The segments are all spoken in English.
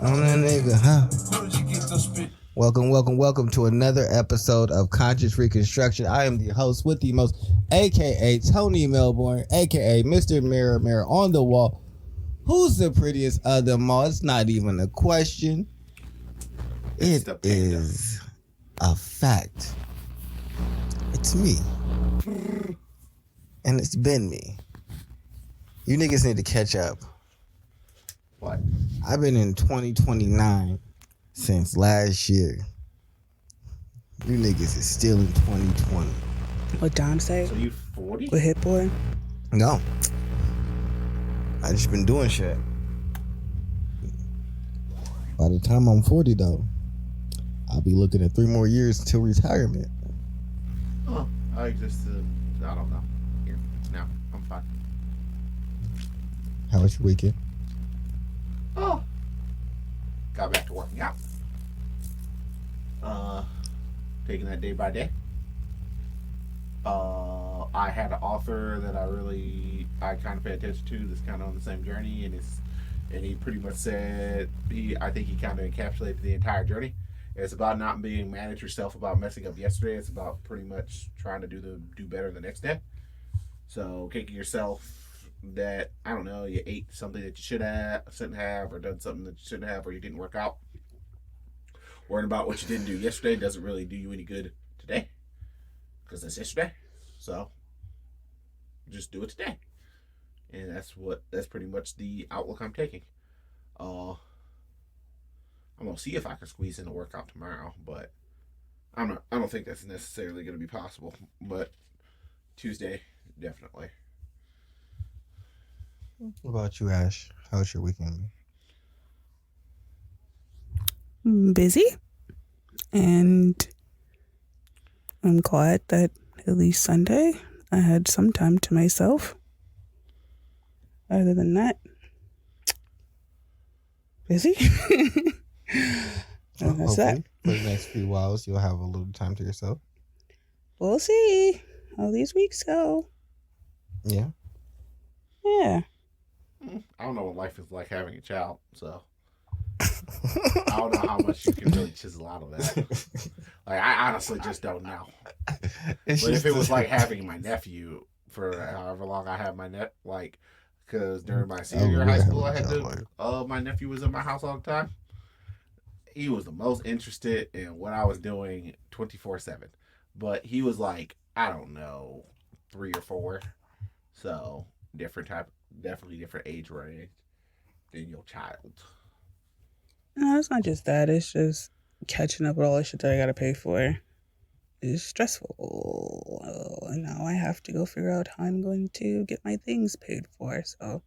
On that nigga, huh? Welcome to another episode of Conscious Reconstruction. I am the host with the most, aka Tony Melbourne, aka Mr. Mirror on the wall. Who's the prettiest of them all? It's not even a question. It is a fact. It's me. And it's been me. You niggas need to catch up. What? I've been in 2029 since last year. You niggas is still in 2020. What Dom say? So you 40? With Hit Boy? No. I just been doing shit. By the time I'm 40 though, I'll be looking at 3 more years until retirement. Oh, I don't know. Here, now, I'm fine. How was your weekend? Oh. Got back to working out. Taking that day by day. I had an author that I kind of pay attention to that's kind of on the same journey, and he pretty much said I think he kind of encapsulated the entire journey. It's about not being mad at yourself about messing up yesterday. It's about pretty much trying to do better the next day. So kicking yourself that, I don't know, you ate something that you shouldn't have, or done something that you shouldn't have, or you didn't work out. Worrying about what you didn't do yesterday doesn't really do you any good today, because it's yesterday. So just do it today, and that's pretty much the outlook I'm taking. I'm gonna see if I can squeeze in a workout tomorrow, but I don't think that's necessarily gonna be possible. But Tuesday, definitely. What about you, Ash? How was your weekend? Busy. And I'm glad that at least Sunday I had some time to myself. Other than that, busy. And that's that. For the next few hours, you'll have a little time to yourself. We'll see how these weeks go. Yeah. Yeah. I don't know what life is like having a child, so I don't know how much you can really chisel out of that. Like, I honestly just don't know. But if it was like having my nephew for however long I had my because during my senior year of high school, my nephew was in my house all the time. He was the most interested in what I was doing 24/7. But he was like, I don't know, 3 or 4. So definitely different age range than your child. No, it's not just that. It's just catching up with all the shit that I gotta pay for. It's stressful. And now I have to go figure out how I'm going to get my things paid for. So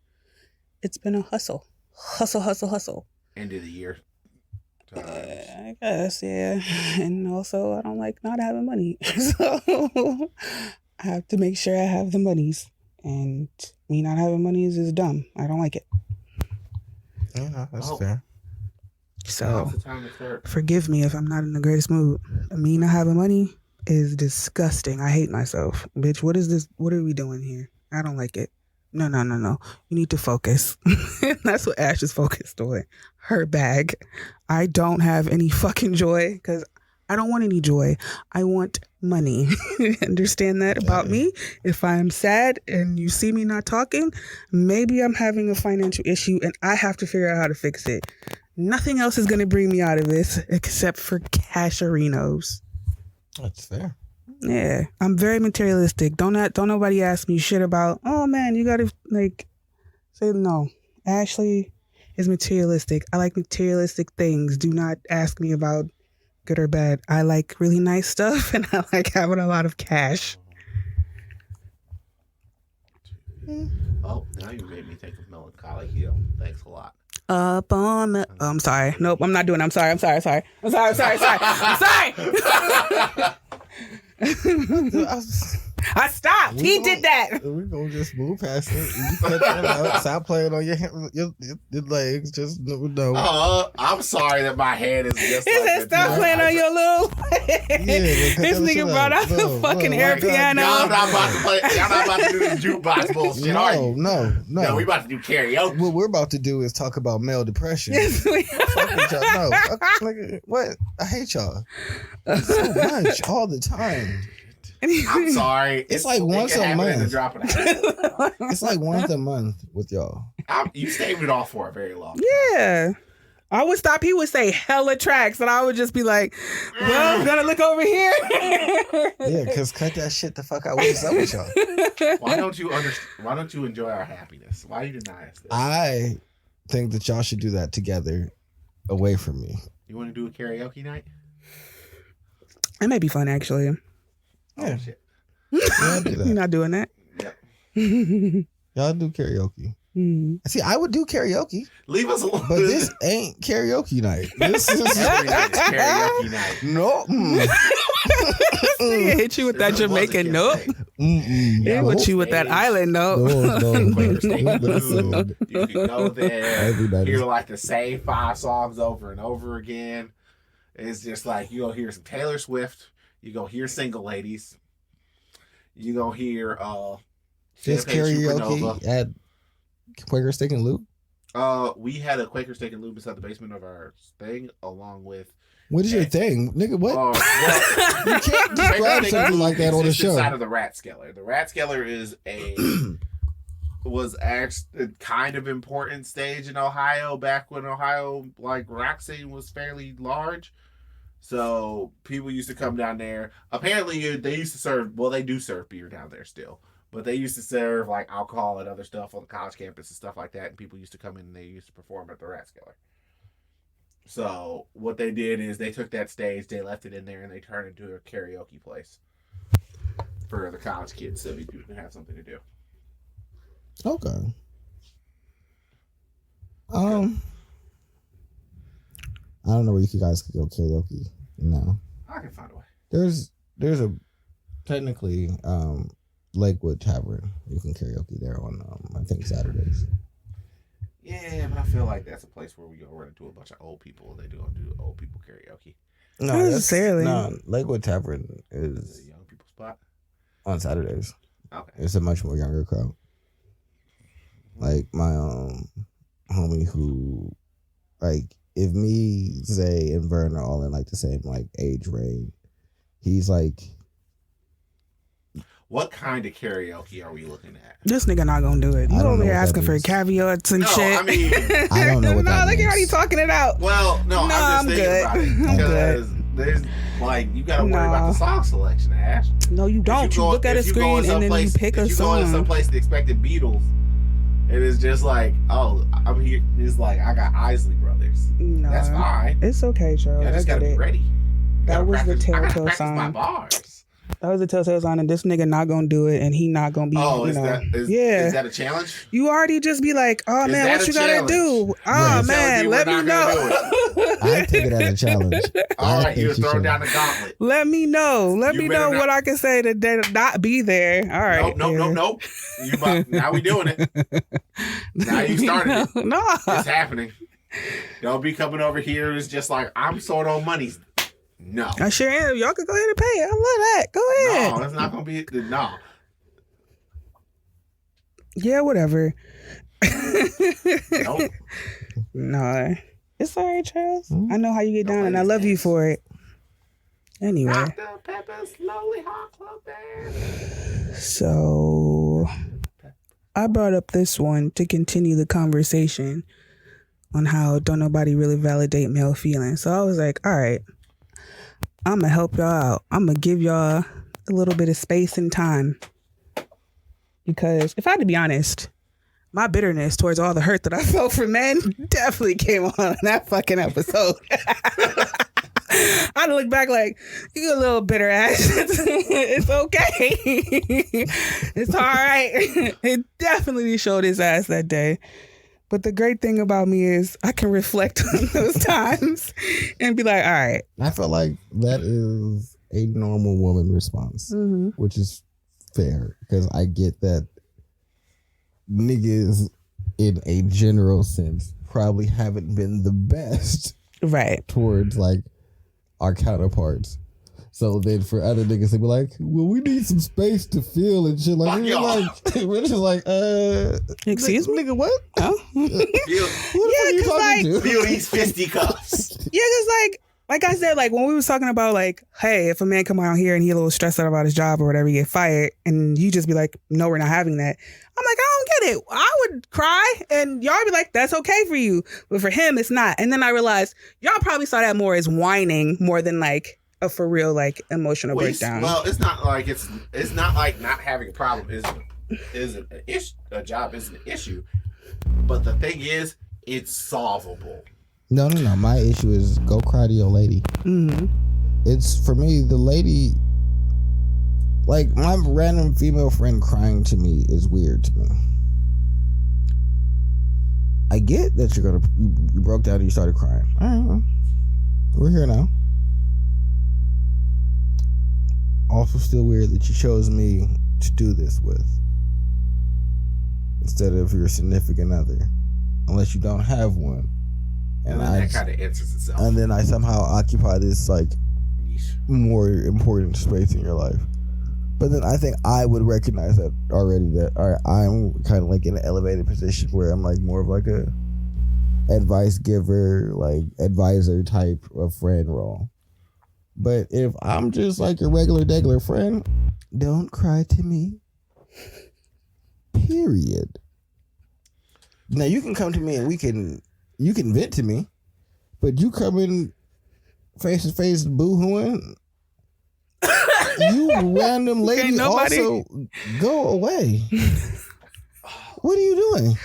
it's been a hustle. Hustle. End of the year. I guess, yeah. And also, I don't like not having money. So I have to make sure I have the monies. And me not having monies is dumb. I don't like it. Yeah, that's fair. So forgive me if I'm not in the greatest mood. Me not having money is disgusting. I hate myself. Bitch, what is this? What are we doing here? I don't like it. No. You need to focus. That's what Ash is focused on. Her bag. I don't have any fucking joy because I don't want any joy. I want money. Understand that about me? If I'm sad and you see me not talking, maybe I'm having a financial issue and I have to figure out how to fix it. Nothing else is going to bring me out of this except for casherinos. That's fair. Yeah, I'm very materialistic. Don't nobody ask me shit about, oh man, you gotta say no. Ashley is materialistic. I like materialistic things. Do not ask me about good or bad. I like really nice stuff and I like having a lot of cash. Oh, now you made me think of Melancholy Hill. Thanks a lot. Up on the... Oh, I'm sorry. Nope, I'm not doing it. I'm sorry. I'm sorry. I stopped. He did that. We're going to just move past it. You cut that out. Stop playing on your legs. Just no. I'm sorry that my head is just he said, stop playing on your little... This nigga brought out the fucking air piano. Y'all not about to play. Y'all not about to do this jukebox bullshit, are you? No. We about to do karaoke. What we're about to do is talk about male depression. Yes, we what? I hate y'all so much all the time. I'm sorry. It's like once a month. It's like once a month with y'all. You stayed it off for a very long time. Yeah. I would stop. He would say hella tracks, and I would just be like, well, I'm gonna look over here. Yeah, because cut that shit the fuck out. What is up with y'all? Why don't you enjoy our happiness? Why you deny us this? I think that y'all should do that together away from me. You want to do a karaoke night? It may be fun, actually. Yeah. Oh, shit. Yeah, do that. You're not doing that? Yep. Y'all do karaoke. See, I would do karaoke. Leave us alone. But this ain't karaoke night. This is every night's karaoke night. No. He hit you with that Jamaican note. He hit you with that island note. No. You can go there, hear like the same 5 songs over and over again. It's just like you go hear some Taylor Swift. You go hear Single Ladies. You go hear just karaoke Supernova. At Quaker Steak and Lube? We had a Quaker Steak and Lube beside the basement of our thing, along with. What is your thing, nigga? What? Well, you can't describe something like that on the show. Inside of the Rathskeller. The Rathskeller is was actually a kind of important stage in Ohio back when Ohio rock scene was fairly large. So people used to come down there. Apparently, they used to serve. Well, they do serve beer down there still. But they used to serve alcohol and other stuff on the college campus and stuff like that. And people used to come in and they used to perform at the Rathskeller. So what they did is they took that stage, they left it in there, and they turned it into a karaoke place for the college kids so people can have something to do. Okay. I don't know where you guys could go karaoke now. I can find a way. There's a technically Lakewood Tavern. You can karaoke there on I think Saturdays. Yeah, but I feel like that's a place where we go run into a bunch of old people. They do old people karaoke. No, not necessarily. No, Lakewood Tavern is a young people spot on Saturdays. Okay, it's a much more younger crowd. Like my homie who, if me, Zay, and Vern are all in the same age range, he's What kind of karaoke are we looking at? This nigga not gonna do it. You over here asking for caveats and shit. I mean, I don't know what that means. Look, you're already talking it out. Well, no, I'm just thinking about it. Because there's you gotta worry about the song selection, Ash. No, you don't. You look at a screen and then you pick a song. If you go in some place that expected Beatles, it is just I'm here. It's I got Isley Brothers. No, that's fine. It's okay, Charles. I just gotta be ready. That was the Telltale song. My bars. That was the Telltale sign, and this nigga not gonna do it, and he not gonna be. Is that a challenge? You already just be like, oh man, what you gotta do? Oh man, let me know. I take it as a challenge. All right, you throw down the gauntlet. Let me know. Let me know what I can say to not be there. All right. Nope. Now we doing it. Now you started it. No, it's happening. Don't be coming over here. It's just I'm short on money. No. I sure am. Y'all can go ahead and pay. I love that. Go ahead. No, it's not going to be... No. Yeah, whatever. Nope. No. It's all right, Charles. I know how you get down, and I love you for it. Anyway. Dr. Pepper's Lonely Heart Club Band. So, I brought up this one to continue the conversation on how don't nobody really validate male feelings. So, I was like, all right. I'm going to help y'all out. I'm going to give y'all a little bit of space and time. Because if I had to be honest, my bitterness towards all the hurt that I felt for men definitely came on that fucking episode. I look back you a little bitter ass. It's okay. It's all right. It definitely showed his ass that day. But the great thing about me is I can reflect on those times and be like, all right. I feel like that is a normal woman response, which is fair because I get that niggas, in a general sense, probably haven't been the best, right, towards like our counterparts. So then for other niggas to be like, well, we need some space to feel and shit. Like, we're just like, excuse me? Nigga, what? Huh? Who the fuck are you talking to? Feel these fisticuffs. Yeah, because like I said, like when we was talking about like, hey, if a man come out here and he a little stressed out about his job or whatever, he get fired, and you just be like, no, we're not having that. I'm like, I don't get it. I would cry, and y'all be like, that's okay for you, but for him, it's not. And then I realized y'all probably saw that more as whining more than like a for real like emotional breakdown. Well, it's not like it's not like not having a problem isn't an issue. A job isn't an issue, but the thing is, it's solvable. No. My issue is go cry to your lady. Mm-hmm. It's for me, the lady, like my random female friend crying to me is weird to me. I get that you broke down and you started crying. All right, well, we're here now. Also, still weird that you chose me to do this with instead of your significant other, unless you don't have one. And then that kind of answers itself. And then I somehow occupy this like more important space in your life. But then I think I would recognize that already, that I'm kind of like in an elevated position where I'm like more of like a advice giver, like advisor type of friend role. But if I'm just like a regular degular friend, don't cry to me. Period. Now you can come to me and you can vent to me, but you come in face to face boo-hooing, you random lady also go away. What are you doing?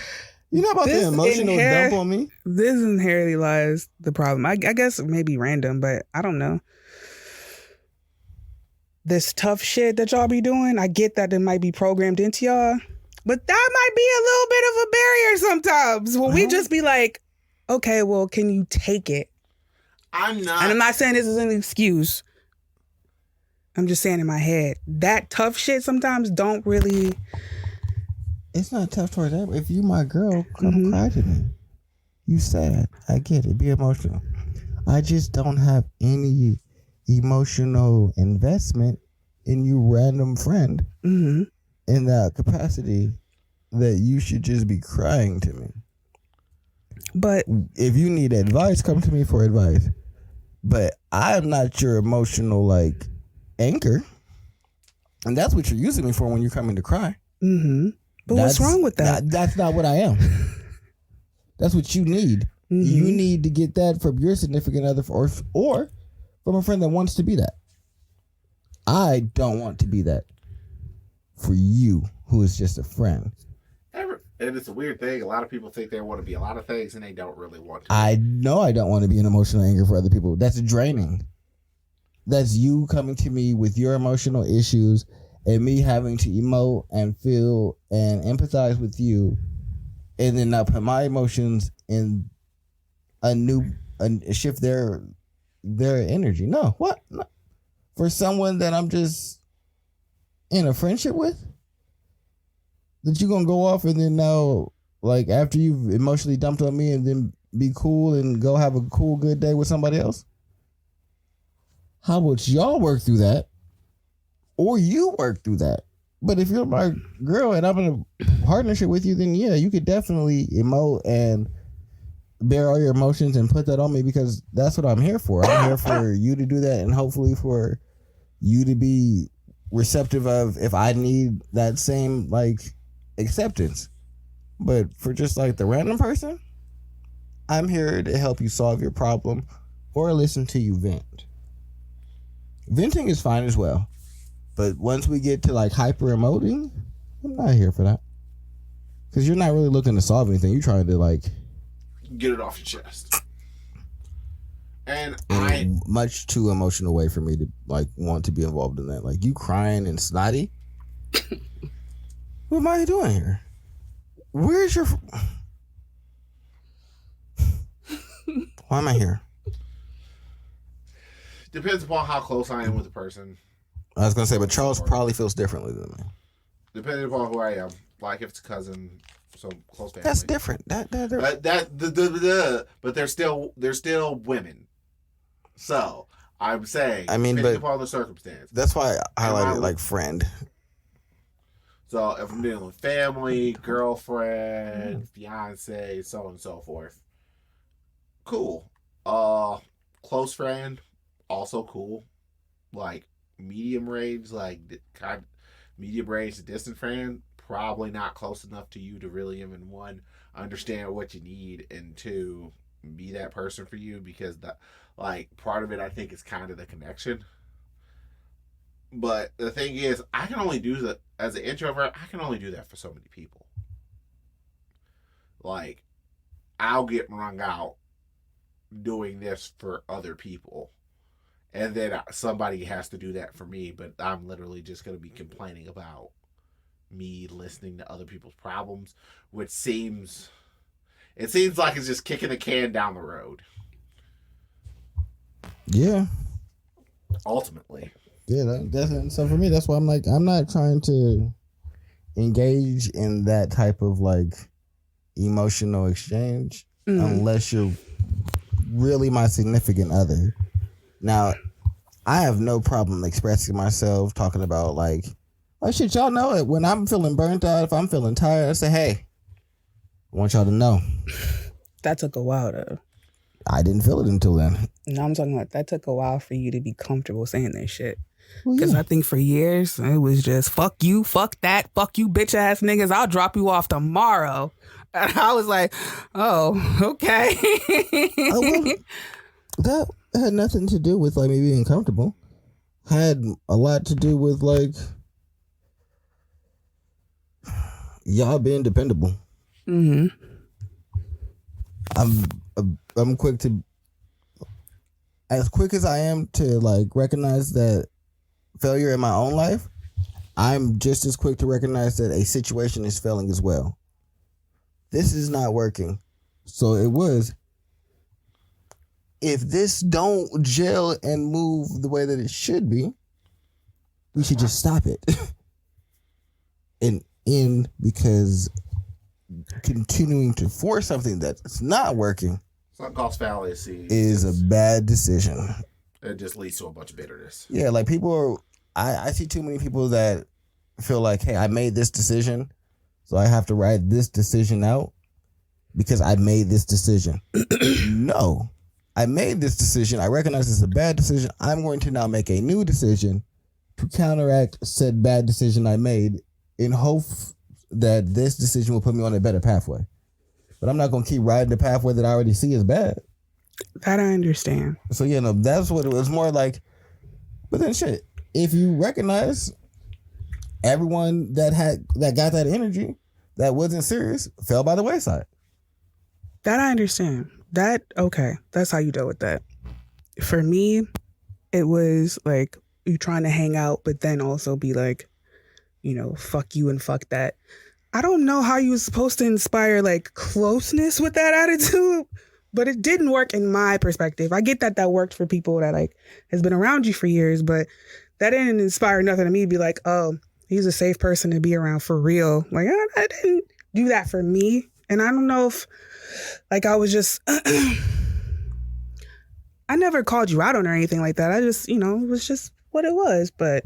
You're not about to emotional dump on me. This inherently lies the problem. I guess maybe random, but I don't know. This tough shit that y'all be doing, I get that it might be programmed into y'all, but that might be a little bit of a barrier sometimes when we just be like, okay, well, can you take it? And I'm not saying this is an excuse. I'm just saying in my head, that tough shit sometimes don't really. It's not tough towards that. If you my girl, come cry to me. You sad. I get it. Be emotional. I just don't have any emotional investment in you random friend in that capacity that you should just be crying to me. But if you need advice, come to me for advice. But I'm not your emotional like anchor, and that's what you're using me for when you're coming to cry. But what's wrong with that? That's not what I am. That's what you need. You need to get that from your significant other, or from a friend that wants to be that. I don't want to be that for you, who is just a friend. And it's a weird thing. A lot of people think they want to be a lot of things, and they don't really want to. I know I don't want to be an emotional anchor for other people. That's draining. That's you coming to me with your emotional issues and me having to emote and feel and empathize with you, and then not put my emotions in shift their energy. No, what? No. For someone that I'm just in a friendship with, that you gonna go off and then now, like after you've emotionally dumped on me, and then be cool and go have a cool good day with somebody else? How about y'all work through that, or you work through that? But if you're my girl and I'm in a partnership with you, then yeah, you could definitely emote and bear all your emotions and put that on me, because that's what I'm here for. I'm here for you to do that, and hopefully for you to be receptive of if I need that same like acceptance. But for just like the random person, I'm here to help you solve your problem or listen to you vent. Venting is fine as well, but once we get to like hyper emoting, I'm not here for that, because you're not really looking to solve anything. You're trying to like get it off your chest. And much too emotional way for me to like want to be involved in that. Like you crying and snotty. What am I doing here? Where's your? Why am I here? Depends upon how close I am with the person. I was gonna say, but Charles probably feels differently than me. Depending upon who I am, like if it's a cousin, so close family. That's different. But they're still women. So I'm saying, depending upon the circumstance. That's why I highlighted like friend. So if I'm dealing with family, girlfriend, fiance, so on and so forth, cool. Close friend, also cool. Like medium range, medium range to distant friend, probably not close enough to you to really even one understand what you need and two be that person for you, because part of it I think is kind of the connection. But the thing is, I can only do that as an introvert. I can only do that for so many people. Like, I'll get wrung out doing this for other people, and then somebody has to do that for me. But I'm literally just going to be complaining about me listening to other people's problems, which seems like it's just kicking the can down the road. Yeah. Ultimately. Yeah, so for me, that's why I'm like, I'm not trying to engage in that type of like emotional exchange unless you're really my significant other. Now, I have no problem expressing myself, talking about like, oh shit, y'all know it. When I'm feeling burnt out, if I'm feeling tired, I say, hey, I want y'all to know. That took a while though. I didn't feel it until then. No, I'm talking about that took a while for you to be comfortable saying that shit. Because I think for years, it was just, fuck you, fuck that, fuck you, bitch ass niggas, I'll drop you off tomorrow. And I was like, oh, okay. That had nothing to do with like me being comfortable. Had a lot to do with like y'all being dependable. Mm-hmm. I'm quick to, as quick as I am to like recognize that failure in my own life, I'm just as quick to recognize that a situation is failing as well. This is not working. So it was, if this don't gel and move the way that it should be, we should just stop it. Because continuing to force something that's not working is a bad decision. It just leads to a bunch of bitterness. Yeah, like I see too many people that feel like, hey, I made this decision, so I have to ride this decision out because I made this decision. No, I made this decision. I recognize it's a bad decision. I'm going to now make a new decision to counteract said bad decision I made in hope that this decision will put me on a better pathway. But I'm not going to keep riding the pathway that I already see as bad. That I understand. So, that's what it was more like. But then shit, if you recognize everyone that got that energy that wasn't serious fell by the wayside. That I understand. That, okay. That's how you dealt with that. For me, it was like you trying to hang out, but then also be like, fuck you and fuck that. I don't know how you was supposed to inspire like closeness with that attitude, but it didn't work in my perspective. I get that worked for people that like has been around you for years, but that didn't inspire nothing to me to be like, oh, he's a safe person to be around for real. Like I didn't do that for me. And I don't know if like I was just, I never called you out on or anything like that. I just, it was just what it was. But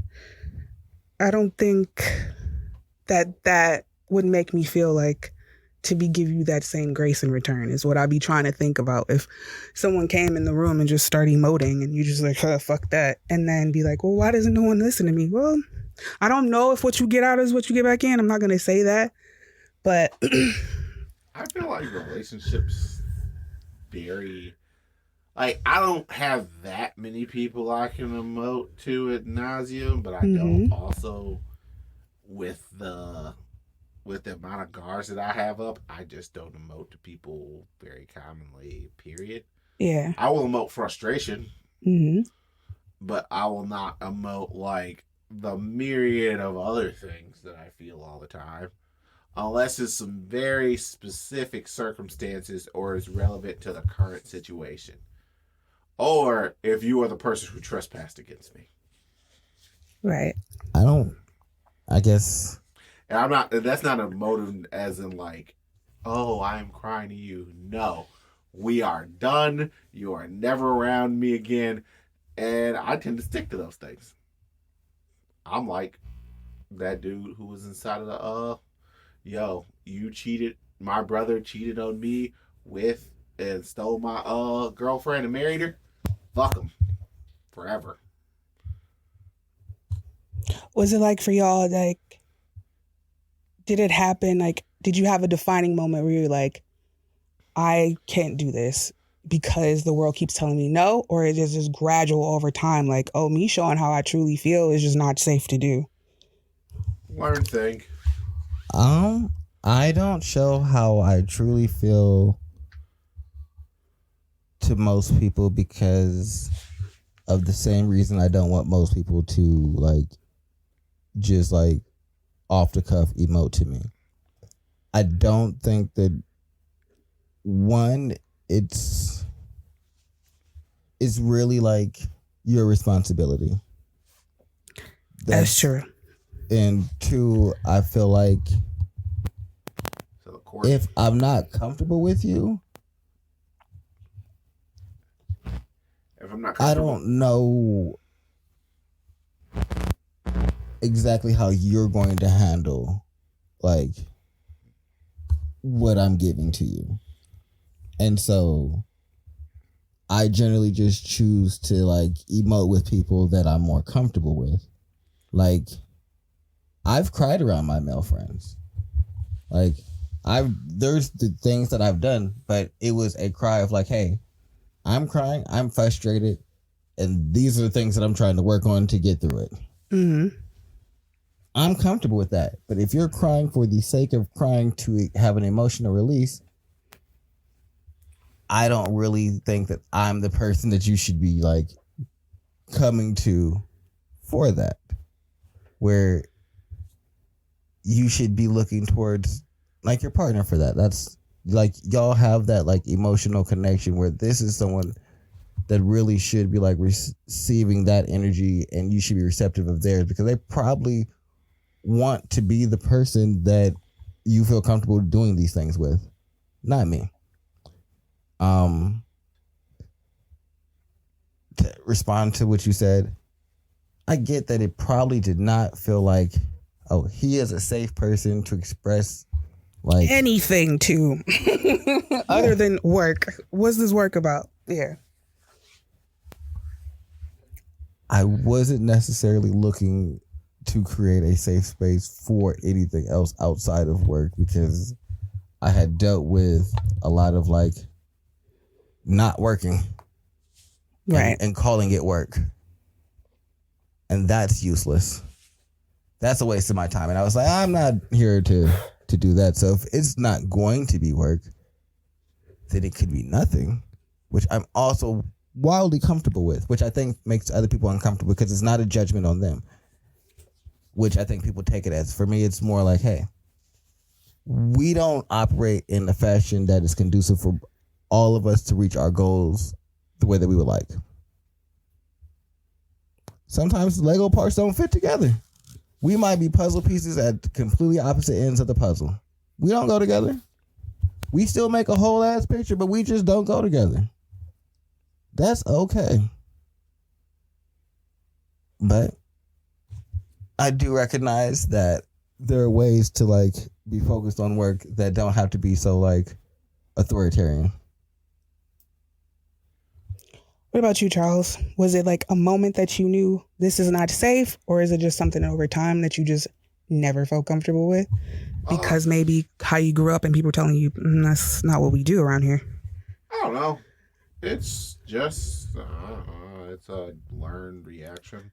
I don't think that would make me feel like to give you that same grace in return is what I'd be trying to think about. If someone came in the room and just started emoting and you just like, fuck that. And then be like, well, why doesn't no one listen to me? Well, I don't know if what you get out is what you get back in. I'm not going to say that, but I feel like relationships vary. Like, I don't have that many people I can emote to ad nauseum, but I don't also with the amount of guards that I have up, I just don't emote to people very commonly, period. Yeah. I will emote frustration, but I will not emote like the myriad of other things that I feel all the time, unless it's some very specific circumstances or is relevant to the current situation. Or if you are the person who trespassed against me. Right. I guess. And that's not a motive as in like, oh, I'm crying to you. No, we are done. You are never around me again. And I tend to stick to those things. I'm like that dude who was inside of the, yo, you cheated. My brother cheated on me with and stole my girlfriend and married her. Fuck him. Forever. Was it like for y'all, like, did it happen? Like, did you have a defining moment where you're like, I can't do this because the world keeps telling me no? Or is it just gradual over time? Like, oh, me showing how I truly feel is just not safe to do. Learn thing. I don't show how I truly feel to most people because of the same reason I don't want most people to like just like off the cuff emote to me. I don't think that one, it's really like your responsibility. That's true. And two, I feel like if I'm not comfortable with you, I don't know exactly how you're going to handle like what I'm giving to you. And so I generally just choose to like emote with people that I'm more comfortable with. Like, I've cried around my male friends. Like, there's the things that I've done, but it was a cry of like, hey, I'm crying, I'm frustrated, and these are the things that I'm trying to work on to get through it. Mm-hmm. I'm comfortable with that. But if you're crying for the sake of crying to have an emotional release, I don't really think that I'm the person that you should be like coming to for that. Where you should be looking towards like your partner for that. That's like y'all have that like emotional connection where this is someone that really should be like receiving that energy, and you should be receptive of theirs because they probably want to be the person that you feel comfortable doing these things with, not me. To respond to what you said, I get that it probably did not feel like, oh, he is a safe person to express like anything to other than work. What's this work about? Yeah. I wasn't necessarily looking to create a safe space for anything else outside of work because I had dealt with a lot of like not working, right, and calling it work. And that's useless. That's a waste of my time. And I was like, I'm not here to do that. So if it's not going to be work, then it could be nothing, which I'm also wildly comfortable with, which I think makes other people uncomfortable because it's not a judgment on them, which I think people take it as. For me, it's more like, hey, we don't operate in a fashion that is conducive for all of us to reach our goals the way that we would like. Sometimes the Lego parts don't fit together. We might be puzzle pieces at completely opposite ends of the puzzle. We don't go together. We still make a whole ass picture, but we just don't go together. That's okay. But I do recognize that there are ways to like be focused on work that don't have to be so like authoritarian. What about you, Charles? Was it like a moment that you knew this is not safe, or is it just something over time that you just never felt comfortable with? Because maybe how you grew up and people telling you that's not what we do around here. I don't know. It's just it's a learned reaction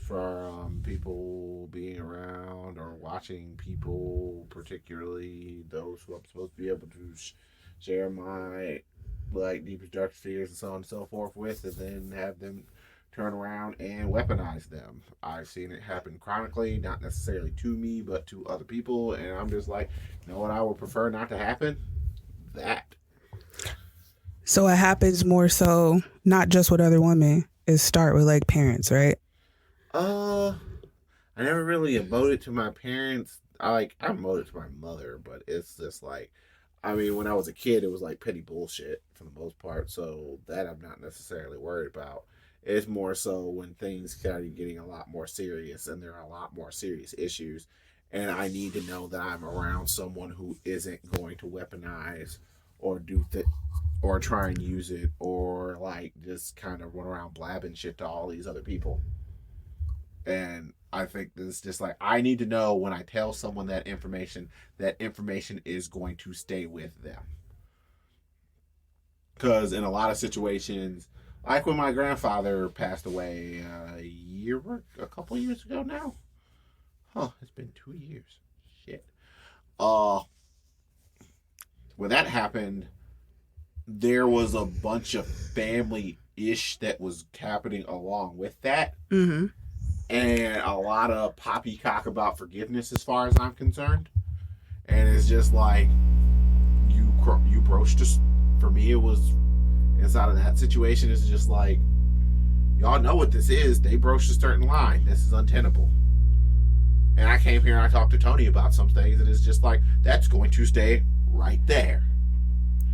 from people being around or watching people, particularly those who I'm supposed to be able to share my like deepest darkest fears and so on and so forth with, and then have them turn around and weaponize them. I've seen it happen chronically, not necessarily to me, but to other people, and I'm just like, you know what I would prefer not to happen? That. So it happens more so not just with other women. It start with like parents, right? I never really emoted to my parents. I emoted to my mother, but it's just like, I mean, when I was a kid, it was like petty bullshit for the most part. So that I'm not necessarily worried about. It's more so when things started getting a lot more serious and there are a lot more serious issues, and I need to know that I'm around someone who isn't going to weaponize or or try and use it, or like just kind of run around blabbing shit to all these other people. And I think this just like, I need to know when I tell someone that information is going to stay with them. Because in a lot of situations, like when my grandfather passed away a couple years ago now. It's been 2 years. Shit. When that happened, there was a bunch of family-ish that was happening along with that. Mm-hmm. And a lot of poppycock about forgiveness as far as I'm concerned. And it's just like, you broached us. For me, it was, inside of that situation, it's just like, y'all know what this is. They broached a certain line. This is untenable. And I came here and I talked to Tony about some things, and it's just like, that's going to stay right there.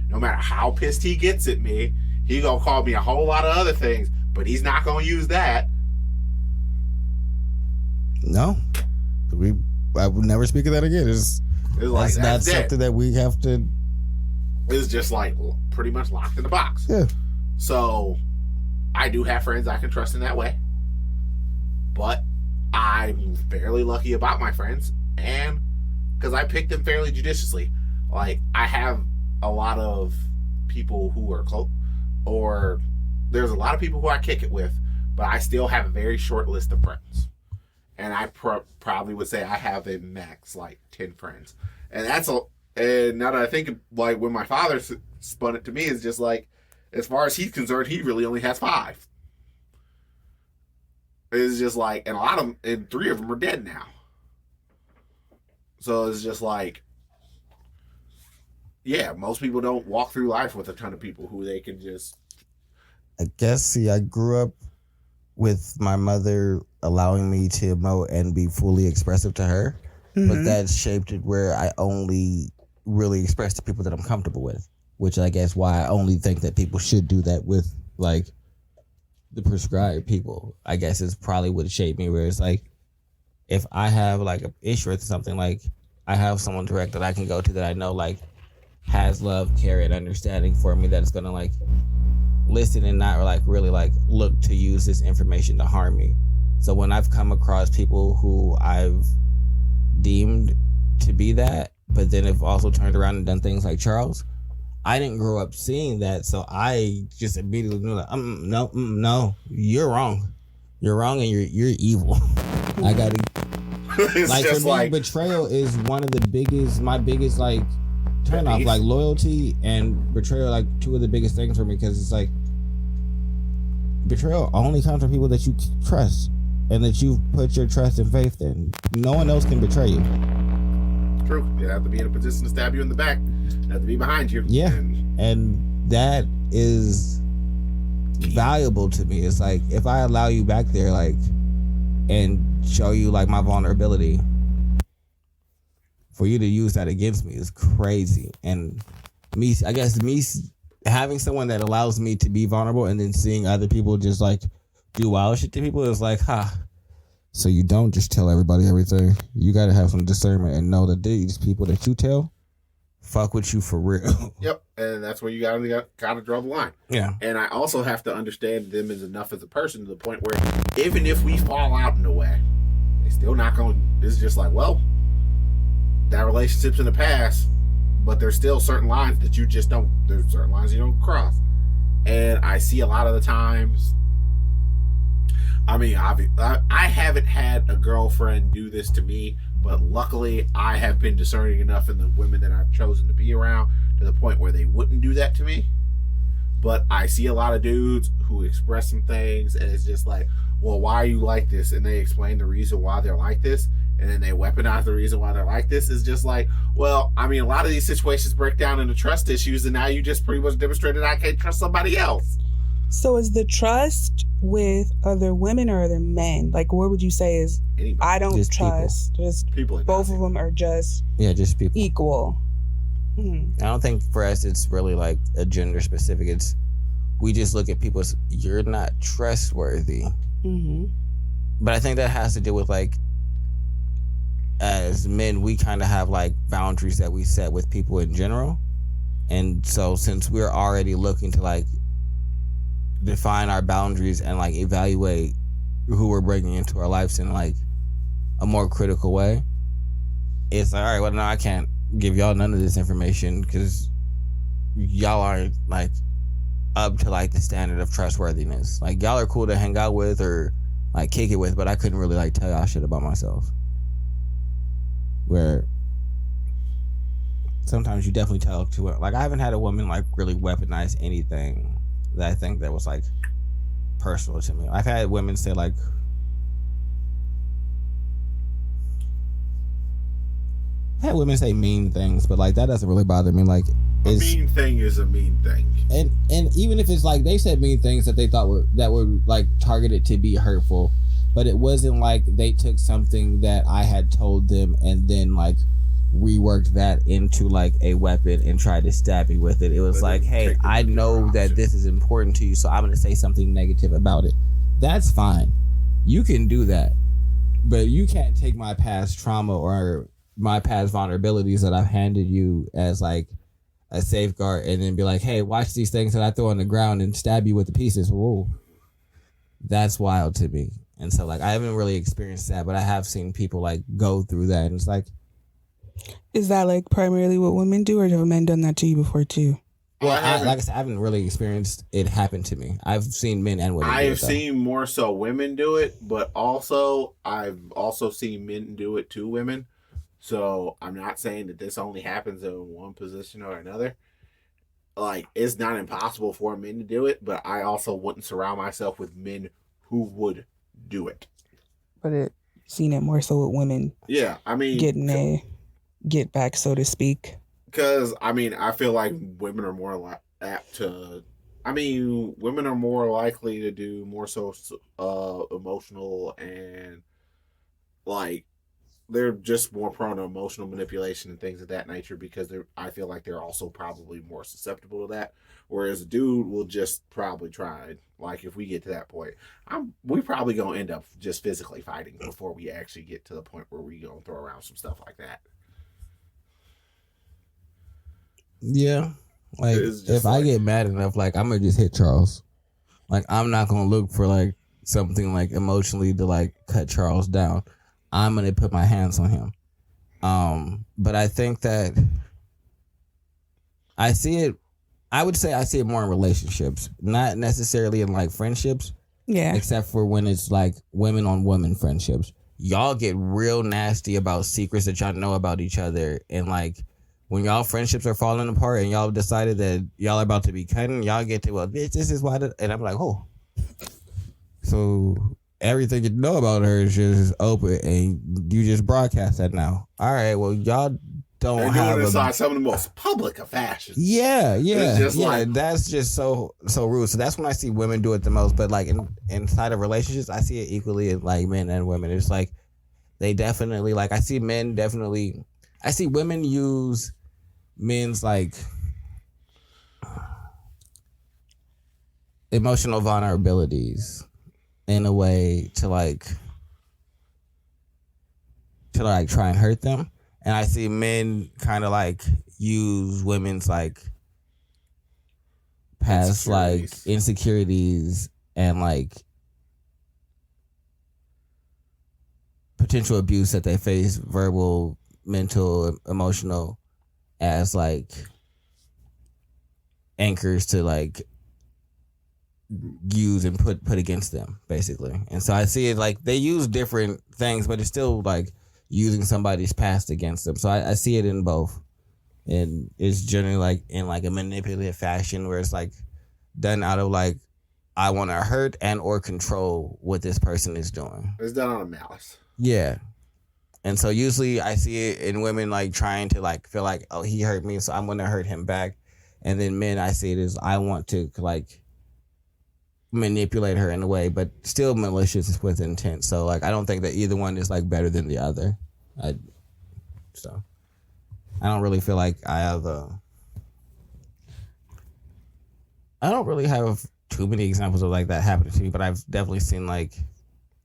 No matter how pissed he gets at me, he gonna call me a whole lot of other things, but he's not gonna use that. No, I would never speak of that again. It's like, that's something that we have to. It's just like pretty much locked in the box. Yeah. So I do have friends I can trust in that way, but I'm fairly lucky about my friends, and because I pick them fairly judiciously. Like, I have a lot of people who are close, or there's a lot of people who I kick it with, but I still have a very short list of friends. And I probably would say I have a max, like, 10 friends. And and now that I think, like, when my father spun it to me, it's just like, as far as he's concerned, he really only has 5. It's just like, and a lot of them, and 3 of them are dead now. So it's just like, yeah, most people don't walk through life with a ton of people who they can just. I guess, I grew up with my mother allowing me to emote and be fully expressive to her, but that shaped it where I only really express to people that I'm comfortable with, which I guess why I only think that people should do that with, like, the prescribed people. I guess is probably what shaped me, where it's like, if I have like an issue with something, like, I have someone direct that I can go to that I know, like, has love, care, and understanding for me, that's gonna, like, listen and not, like, really, like, look to use this information to harm me. So when I've come across people who I've deemed to be that, but then have also turned around and done things like Charles, I didn't grow up seeing that, so I just immediately knew that, no, you're wrong. You're wrong, and you're evil. I gotta, like, for me, like, betrayal is one of my biggest, like, turn off. Like, loyalty and betrayal, like, 2 of the biggest things for me, because it's like, betrayal only comes from people that you trust and that you've put your trust and faith in. No one else can betray you. True. You have to be in a position to stab you in the back. You have to be behind you. Yeah. And that is valuable to me. It's like, if I allow you back there, like, and show you, like, my vulnerability, for you to use that against me is crazy. And me having someone that allows me to be vulnerable, and then seeing other people just, like, do wild shit to people, is like, so you don't just tell everybody everything. You got to have some discernment and know that these people that you tell fuck with you for real. Yep. And that's where you gotta draw the line. Yeah. And I also have to understand them as enough as a person, to the point where even if we fall out in a way, they still not going to, it's just like, well, that relationship's in the past, but there's still certain lines that you just don't, there's certain lines you don't cross. And I see a lot of the times, I mean, I haven't had a girlfriend do this to me, but luckily I have been discerning enough in the women that I've chosen to be around, to the point where they wouldn't do that to me. But I see a lot of dudes who express some things, and it's just like, well, why are you like this? And they explain the reason why they're like this, and then they weaponize the reason why they're like this. Is just like, well, I mean, a lot of these situations break down into trust issues, and now you just pretty much demonstrated I can't trust somebody else. So is the trust with other women or other men? Like, what would you say is anybody. I don't just trust people. Just people both of them are just just people equal. I don't think for us it's really like a gender specific. It's we just look at people as you're not trustworthy. But I think that has to do with like as men we kind of have like boundaries that we set with people in general, and so since we're already looking to like define our boundaries and like evaluate who we're bringing into our lives in like a more critical way, it's like, all right, well, no, I can't give y'all none of this information because y'all aren't like up to like the standard of trustworthiness. Like y'all are cool to hang out with or like kick it with, but I couldn't really like tell y'all shit about myself. Where sometimes you definitely tell to it. Like I haven't had a woman like really weaponize anything that I think that was like personal to me. I've had women say like, I've had women say mean things, but like that doesn't really bother me. Like a mean thing is a mean thing, and even if it's like they said mean things that they thought were like targeted to be hurtful, but it wasn't like they took something that I had told them and then like reworked that into like a weapon and tried to stab me with it. It was like, hey, I know that this is important to you, so I'm going to say something negative about it. That's fine. You can do that, but you can't take my past trauma or my past vulnerabilities that I've handed you as like a safeguard and then be like, hey, watch these things that I throw on the ground and stab you with the pieces. Whoa. That's wild to me. And so like I haven't really experienced that, but I have seen people like go through that, and it's like, is that like primarily what women do, or have men done that to you before too? Well, like I said, I haven't really experienced it happen to me. I've seen men and women. I have seen more so women do it, but also I've also seen men do it to women. So I'm not saying that this only happens in one position or another. Like it's not impossible for men to do it, but I also wouldn't surround myself with men who would do it. But it seen it more so with women. Yeah, I mean, getting a get back, so to speak. Because I mean, I feel like women are more apt to. I mean, women are more likely to do more so emotional and like they're just more prone to emotional manipulation and things of that nature because I feel like they're also probably more susceptible to that. Whereas a dude will just probably try. Like if we get to that point, we probably gonna end up just physically fighting before we actually get to the point where we gonna throw around some stuff like that. Yeah, like if I get mad enough, like I'm gonna just hit Charles. Like I'm not gonna look for like something like emotionally to like cut Charles down. I'm gonna put my hands on him. But I think that I see it. I would say I see it more in relationships, not necessarily in like friendships. Yeah. Except for when it's like women on women friendships. Y'all get real nasty about secrets that y'all know about each other, and like. When y'all friendships are falling apart and y'all decided that y'all are about to be cutting, y'all get to, well, bitch, this is why. And I'm like, oh. So everything you know about her is just open and you just broadcast that now. All right, well, y'all don't have doing this on some of the most public of fashions. Yeah. That's just so rude. So that's when I see women do it the most. But like inside of relationships, I see it equally in like men and women. It's like they definitely, like I see men definitely, I see women use men's like emotional vulnerabilities in a way to try and hurt them, and I see men kind of like use women's like past like insecurities and like potential abuse that they face, verbal, mental, emotional, as like anchors to like use and put against them, basically. And so I see it like they use different things, but it's still like using somebody's past against them. So I see it in both, and it's generally like in like a manipulative fashion where it's like done out of like I want to hurt and or control what this person is doing. It's done out of malice. Yeah. And so usually I see it in women like trying to like feel like, oh, he hurt me, so I'm going to hurt him back. And then men, I see it as I want to like manipulate her in a way, but still malicious with intent. So like, I don't think that either one is like better than the other. So I don't really feel like I don't really have too many examples of like that happening to me, but I've definitely seen like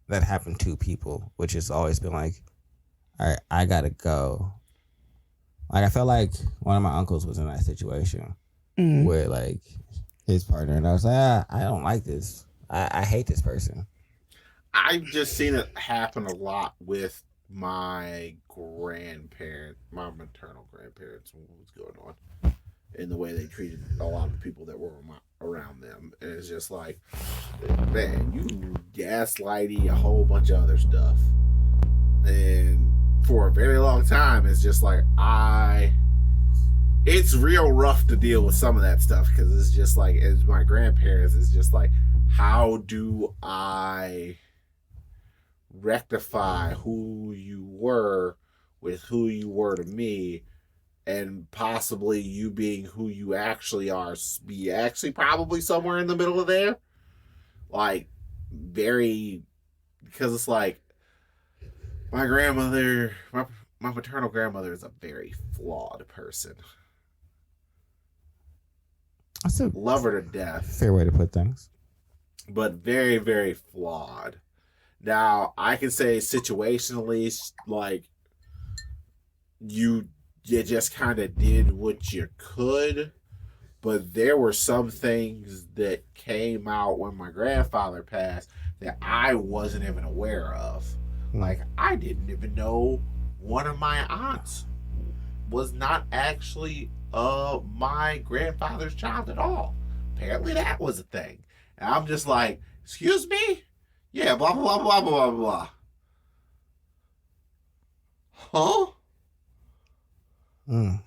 that happen to people, which has always been like, all right, I gotta go. Like, I felt like one of my uncles was in that situation where like his partner, and I was like, I don't like this. I hate this person. I've just seen it happen a lot with my grandparents, my maternal grandparents, what was going on, and the way they treated a lot of the people that were around them. And it's just like, man, you gaslighty, a whole bunch of other stuff. And for a very long time, it's just like, it's real rough to deal with some of that stuff, because it's just like, as my grandparents, it's just like, how do I rectify who you were with who you were to me, and possibly you being who you actually are, be actually probably somewhere in the middle of there? Like, very, because it's like, my grandmother, my maternal grandmother is a very flawed person. Love her to death. Fair way to put things. But very, very flawed. Now, I can say situationally, like, you just kind of did what you could, but there were some things that came out when my grandfather passed that I wasn't even aware of. Like, I didn't even know one of my aunts was not actually my grandfather's child at all. Apparently that was a thing. And I'm just like, excuse me? Yeah, blah, blah, blah, blah, blah, blah. Huh? I'm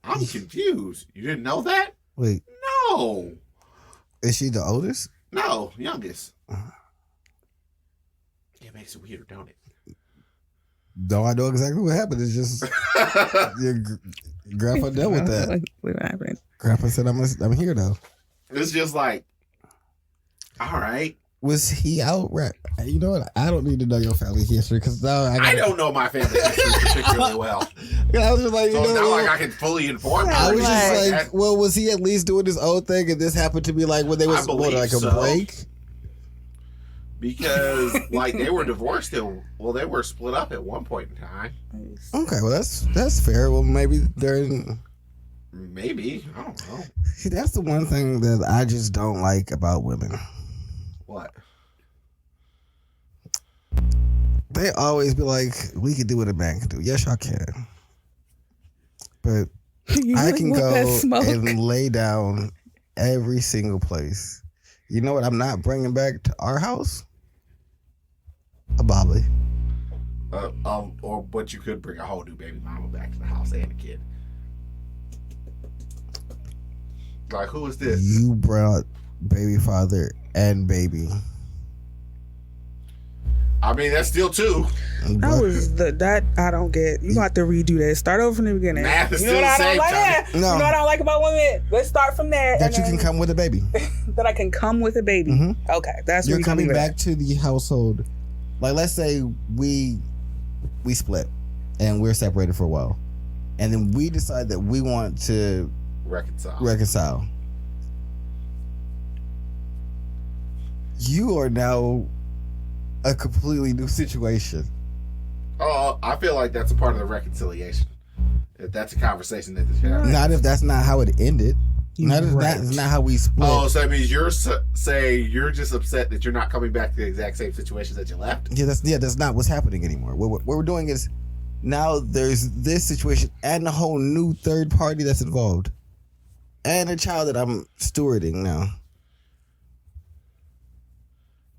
confused. You didn't know that? Wait. No. Is she the oldest? No, youngest. It makes it weird, don't it? No, I know exactly what happened. It's just your grandpa dealt with that. Like, what happened? Grandpa said, I'm here though. It's just like, all right. Was he out? Right? You know what? I don't need to know your family history, because now I don't know my family history particularly well. I was just like, so it's not like I can fully inform you. I was just like, well, was he at least doing his own thing, and this happened to be like when they was like a break? Because like they were divorced, they were split up at one point in time. Okay, well that's fair. Well, maybe they're in. Maybe, I don't know. See, that's the one thing that I just don't like about women. What? They always be like, we can do what a man can do. Yes, y'all can. But I can go and lay down every single place. You know what I'm not bringing back to our house? A Bobby. But you could bring a whole new baby mama back to the house and a kid. Like, who is this? You brought baby father and baby. I mean, that's still two. That was that I don't get. You got to redo that. Start over from the beginning. Math is You know still what the I don't same, like? Tony. No. You know what I don't like about women? Let's start from there. That you can come with a baby. That I can come with a baby. Mm-hmm. Okay, that's you're what coming back to the household. Like, let's say we split and we're separated for a while, and then we decide that we want to reconcile. You are now a completely new situation. Oh, I feel like that's a part of the reconciliation. If that's a conversation that this happens. Not if that's not how it ended. Not if that's not how we split. Oh, so that means you're just upset that you're not coming back to the exact same situations that you left? Yeah, that's not what's happening anymore. What we're doing is now there's this situation and a whole new third party that's involved. And a child that I'm stewarding now.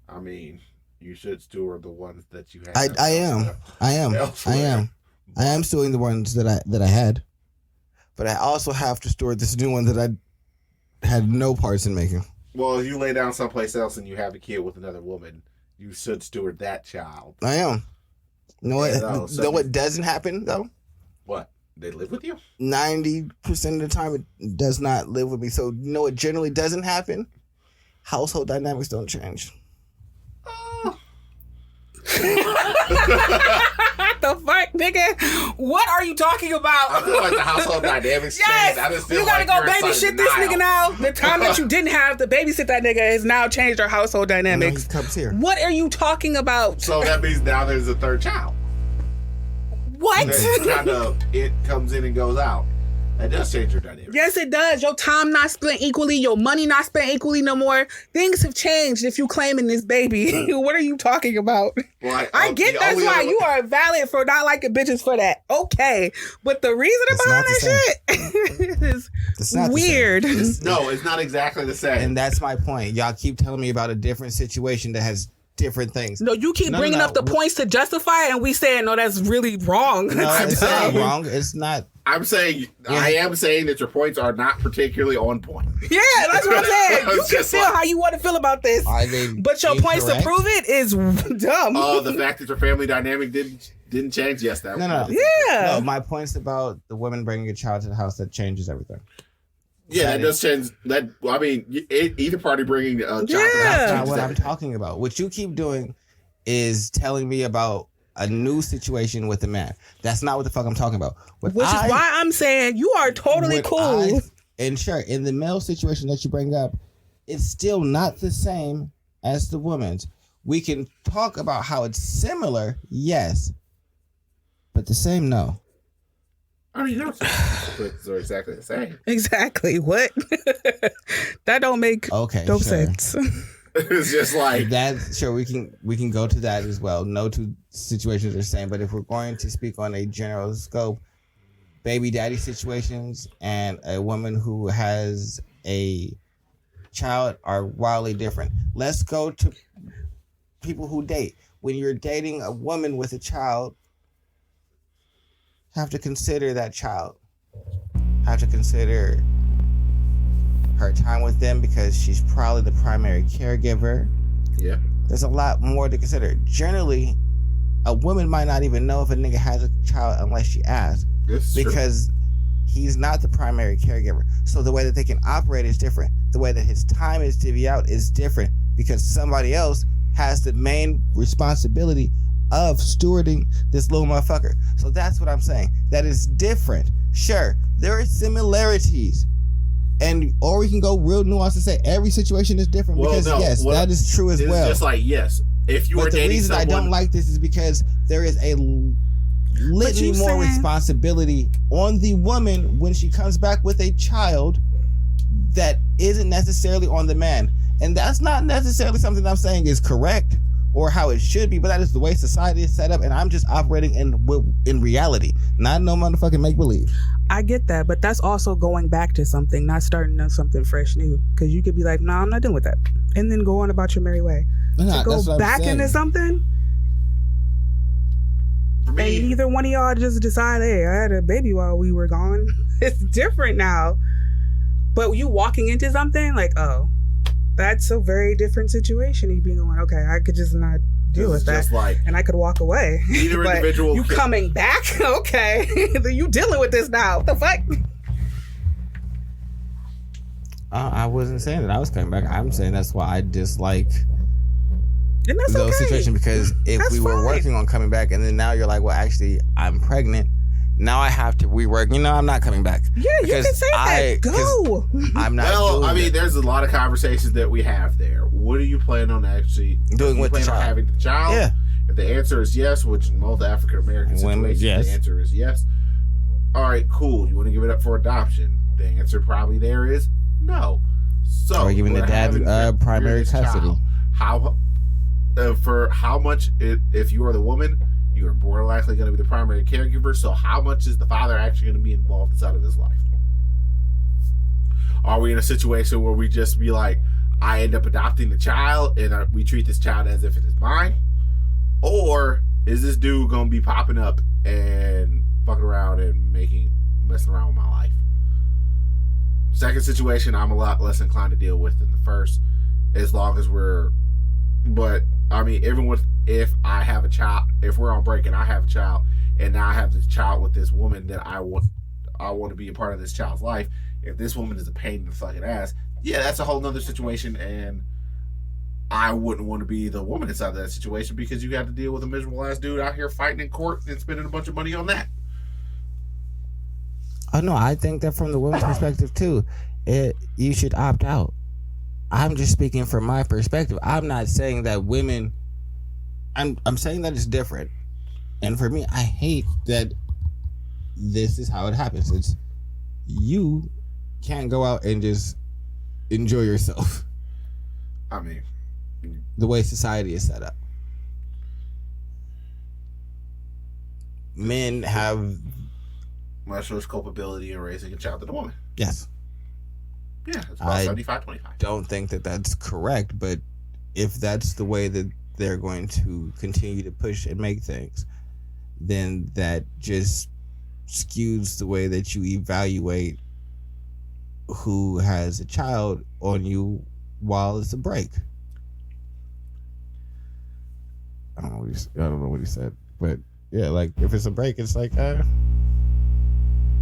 I mean, you should steward the ones that you have. I am stewarding the ones that I had, but I also have to steward this new one that I had no parts in making. Well, if you lay down someplace else and you have a kid with another woman, you should steward that child. I am. You know what? What doesn't happen though? What? They live with you? 90% of the time, it does not live with me. So, you know what generally doesn't happen? Household dynamics don't change. What the fuck, nigga? What are you talking about? I feel like the household dynamics change. I just feel you gotta like go babysit this nigga now. The time that you didn't have to babysit that nigga has now changed our household dynamics. He comes here. What are you talking about? So that means now there's a third child. What? It comes in and goes out. That does change your dynamic. Yes, it does. Your time not spent equally. Your money not spent equally no more. Things have changed if you claiming this baby. What are you talking about? Well, I get that's why you are valid for not liking bitches for that. Okay. But the reason behind that shit is weird. No, it's not exactly the same. And that's my point. Y'all keep telling me about a different situation that has different things. No, you keep bringing up the points to justify it, and we saying, no, that's really wrong. No, it's not wrong. It's not. I'm saying, I am saying that your points are not particularly on point. Yeah, that's what I'm saying. You can feel how you want to feel about this. But your points to prove it is dumb. Oh, the fact that your family dynamic didn't change? Yes, that was. No. Yeah. No, my point's about the women bringing a child to the house that changes everything. Yeah, that does change. Either party bringing a child to the house. That's not what I'm talking about. What you keep doing is telling me about a new situation with a man. That's not what the fuck I'm talking about. Which is why I'm saying you are totally cool. And sure, in the male situation that you bring up, it's still not the same as the woman's. We can talk about how it's similar, yes, but the same, no. I mean, no, they're exactly the same. Exactly. What? That don't make no sense. It's just like that. Sure, we can go to that as well. No two situations are the same, but if we're going to speak on a general scope, baby daddy situations and a woman who has a child are wildly different. Let's go to people who date. When you're dating a woman with a child, have to consider that child. Have to consider her time with them because she's probably the primary caregiver. Yeah. There's a lot more to consider. Generally, a woman might not even know if a nigga has a child unless she asks. Because he's not the primary caregiver. So the way that they can operate is different. The way that his time is divvied out is different because somebody else has the main responsibility of stewarding this little motherfucker. So that's what I'm saying. That is different. Sure, there are similarities. Or we can go real nuanced and say every situation is different because yes, that is true as well. It's just like, yes, if you are dating someone. But the reason I don't like this is because there is a litany more responsibility on the woman when she comes back with a child that isn't necessarily on the man. And that's not necessarily something I'm saying is correct or how it should be, but that is the way society is set up, and I'm just operating in reality, not no motherfucking make-believe. I get that, but that's also going back to something, not starting on something fresh new. Because you could be like, no, I'm not dealing with that. And then go on about your merry way. To go back into something, and neither one of y'all just decide, hey, I had a baby while we were gone. It's different now. But you walking into something like, oh, that's a very different situation. You being going, okay, I could just not deal with that, and I could walk away. Either but individual. You coming back? Okay, you dealing with this now? What the fuck? I wasn't saying that I was coming back. I'm saying that's why I dislike those situations because if we were working on coming back, and then now you're like, well, actually, I'm pregnant. Now I have to rework. I'm not coming back. Yeah, you can say that. Go. I'm not. Well, I mean, there's a lot of conversations that we have there. What are you planning on actually doing with the child? On having the child? Yeah. If the answer is yes, which in most African American situations, the answer is yes. All right, cool. You want to give it up for adoption? The answer probably there is no. So, or giving the dad primary custody. For how much? If you are the woman, you are more likely going to be the primary caregiver. So how much is the father actually going to be involved inside of his life? Are we in a situation where we just be like, I end up adopting the child and we treat this child as if it is mine? Or is this dude going to be popping up and fucking around and messing around with my life? Second situation, I'm a lot less inclined to deal with than the first, as long as but I mean, even if I have a child, if we're on break and I have a child and now I have this child with this woman that I want to be a part of this child's life. If this woman is a pain in the fucking ass, yeah, that's a whole nother situation, and I wouldn't want to be the woman inside of that situation because you got to deal with a miserable ass dude out here fighting in court and spending a bunch of money on that. Oh no, I think that from the woman's perspective too, you should opt out. I'm just speaking from my perspective. I'm not saying that women. I'm saying that it's different, and for me, I hate that this is how it happens. It's you can't go out and just enjoy yourself. I mean, the way society is set up, men have much less culpability in raising a child than a woman. Yes. Yeah, it's about 75-25. Don't think that that's correct, but if that's the way that they're going to continue to push and make things, then that just skews the way that you evaluate who has a child on you while it's a break. I don't know what he said, but yeah, like if it's a break, it's like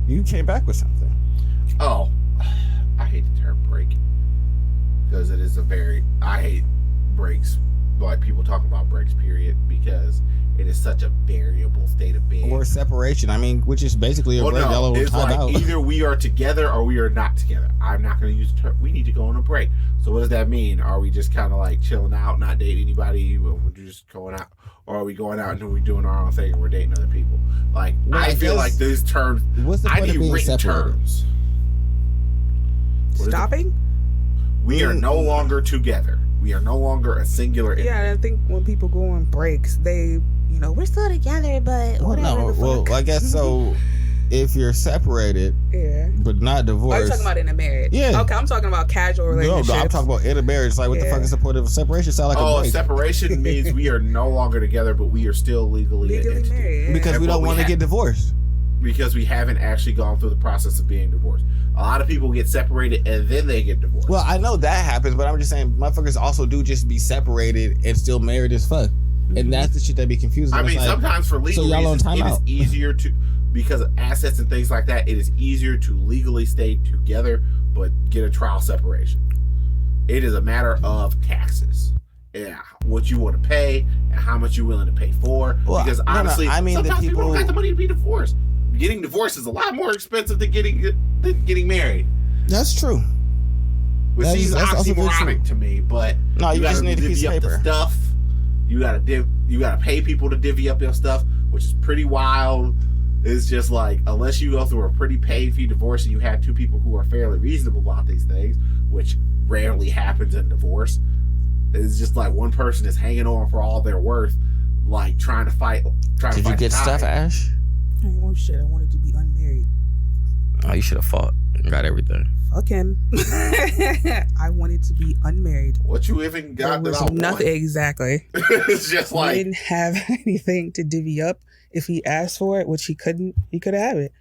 you came back with something. Oh, I hate the term break because it is I hate breaks, like people talking about breaks, period, because it is such a variable state of being. Or separation. I mean, which is basically a break. No, it's like either we are together or we are not together. I'm not going to use the term. We need to go on a break. So what does that mean? Are we just kind of like chilling out, not dating anybody? We're just going out, or are we going out and we're doing our own thing and we're dating other people? Like I feel like those terms. What's the point of being written separated? Terms. Stopping? We are no longer together. We are no longer a singular entity. Yeah, I think when people go on breaks, they, we're still together, but whatever. Well, I guess so. If you're separated, yeah, but not divorced. Are you talking about in a marriage? Yeah. Okay, I'm talking about casual relationships. No, I'm talking about in a marriage. Like, what the fuck is the point of separation? Sound like a break. Separation means we are no longer together, but we are still legally an entity. married. Yeah. Because we don't want to get divorced. Because we haven't actually gone through the process of being divorced. A lot of people get separated and then they get divorced. Well, I know that happens, but I'm just saying motherfuckers also do just be separated and still married as fuck. And that's the shit that be confusing. I mean, sometimes for legal reasons, it is easier to, because of assets and things like that, it is easier to legally stay together but get a trial separation. It is a matter of taxes. Yeah, what you want to pay and how much you're willing to pay for. Well, because honestly, I mean, sometimes people don't have the money to be divorced. Getting divorced is a lot more expensive than getting married. That's true. Which seems oxymoronic to me, but no, you just need a piece of paper. The stuff. You gotta pay people to divvy up your stuff, which is pretty wild. It's just like, unless you go through a pretty paid fee divorce and you have two people who are fairly reasonable about these things, which rarely happens in divorce. It's just like one person is hanging on for all they're worth, like trying to fight. Did you get stuff, Ash? Oh shit! I wanted to be unmarried. Oh, you should have fought and got everything. Fuck him. I wanted to be unmarried. What you even got? There was nothing. Exactly. It's just like, I didn't have anything to divvy up. If he asked for it, which he couldn't, he could have it.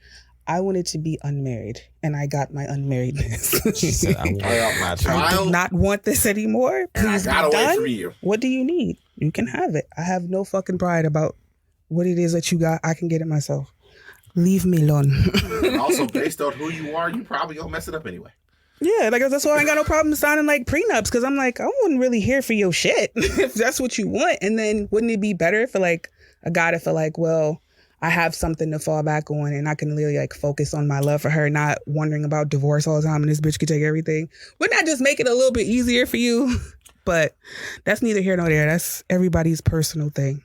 I wanted to be unmarried, and I got my unmarriedness. She said, I want my child. I do not want this anymore. Please and I got be away done. from you. What do you need? You can have it. I have no fucking pride about what it is that you got. I can get it myself. Leave me alone. And also, based on who you are, you probably gonna mess it up anyway. Yeah, like that's why I ain't got no problem signing like prenups, because I'm like, I wasn't really here for your shit if that's what you want. And then wouldn't it be better for like a guy to feel like, well, I have something to fall back on and I can really like focus on my love for her, not wondering about divorce all the time and this bitch could take everything. Wouldn't that just make it a little bit easier for you? But that's neither here nor there. That's everybody's personal thing.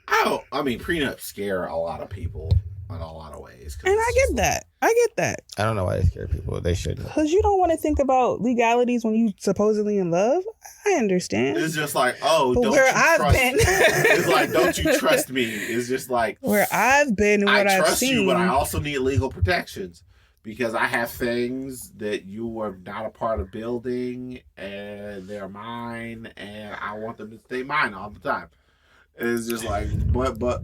I mean, prenups scare a lot of people in a lot of ways. And I get that. I don't know why they scare people. They shouldn't. Because you don't want to think about legalities when you supposedly in love. I understand. It's just like, oh, but don't where you I've trust been. It's like, don't you trust me? It's just like, where I've been and what I've trust seen. you, but I also need legal protections because I have things that you are not a part of building and they're mine and I want them to stay mine all the time. It's just like, but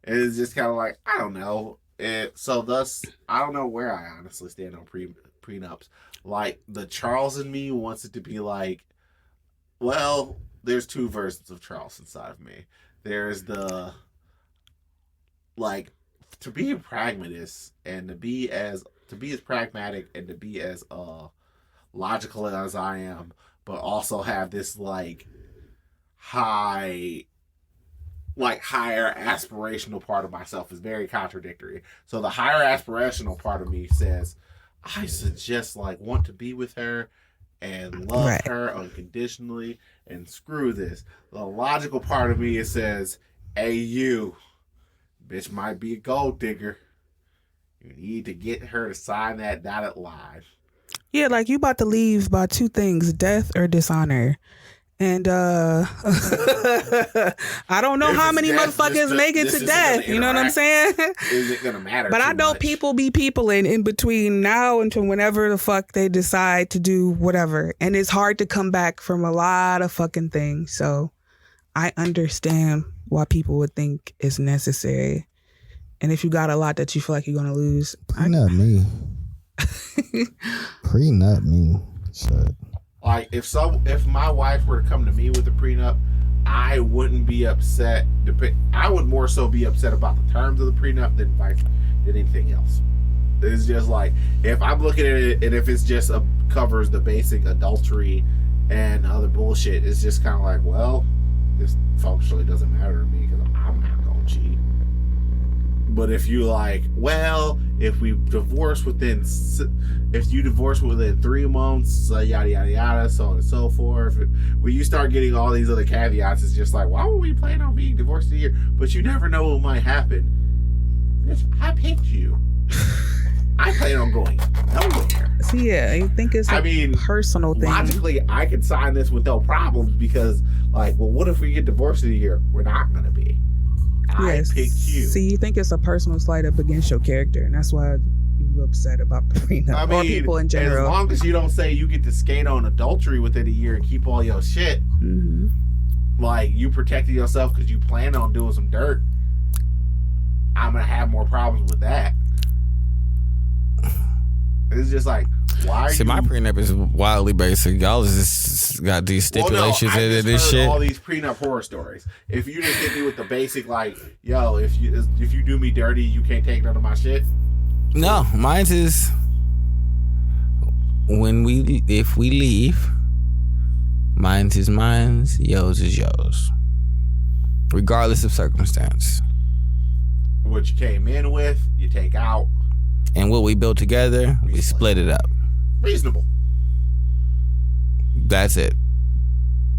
it's just kind of like, I don't know. So thus, I don't know where I honestly stand on prenups. Like, the Charles in me wants it to be like, well, there's two versions of Charles inside of me. There's the, like, to be a pragmatist and to be as pragmatic and to be as logical as I am, but also have this higher aspirational part of myself is very contradictory. So the higher aspirational part of me says, I suggest want to be with her and love her unconditionally and screw this. The logical part of me says, hey, you, bitch might be a gold digger. You need to get her to sign that dotted line. Yeah, you about to leave by two things, death or dishonor. And I don't know how many motherfuckers make it to death. You know what I'm saying? Is it gonna matter? But I know people be people in between now until whenever the fuck they decide to do whatever. And it's hard to come back from a lot of fucking things. So I understand why people would think it's necessary. And if you got a lot that you feel like you're gonna lose, prenup me. Prenup me. Shit. If my wife were to come to me with a prenup, I wouldn't be upset. I would more so be upset about the terms of the prenup than anything else. It's just if I'm looking at it and if it's just covers the basic adultery and other bullshit, it's just kind of well, this functionally doesn't matter to me because I'm not gonna cheat. But if you if you divorce within 3 months, yada yada yada, so on and so forth. When you start getting all these other caveats, it's just why would we plan on being divorced a year? But you never know what might happen. Bitch, I picked you. I plan on going nowhere. See, yeah, you think it's personal thing. Logically, I could sign this with no problems because, what if we get divorced in a year? We're not gonna be. Yes. I picked you. See, you think it's a personal slight up against your character, and that's why you're upset about the prenup. Or people in general. As long as you don't say you get to skate on adultery within a year and keep all your shit, you protected yourself because you plan on doing some dirt, I'm gonna have more problems with that. It's just why are you... my prenup is wildly basic. Y'all just got these stipulations in this shit. All these prenup horror stories. If you just hit me with the basic, yo, if you do me dirty, you can't take none of my shit. No, mine's is if we leave, mine's is mine's, yours is yours, regardless of circumstance. What you came in with, you take out. And what we built together, we split it up. Reasonable. That's it.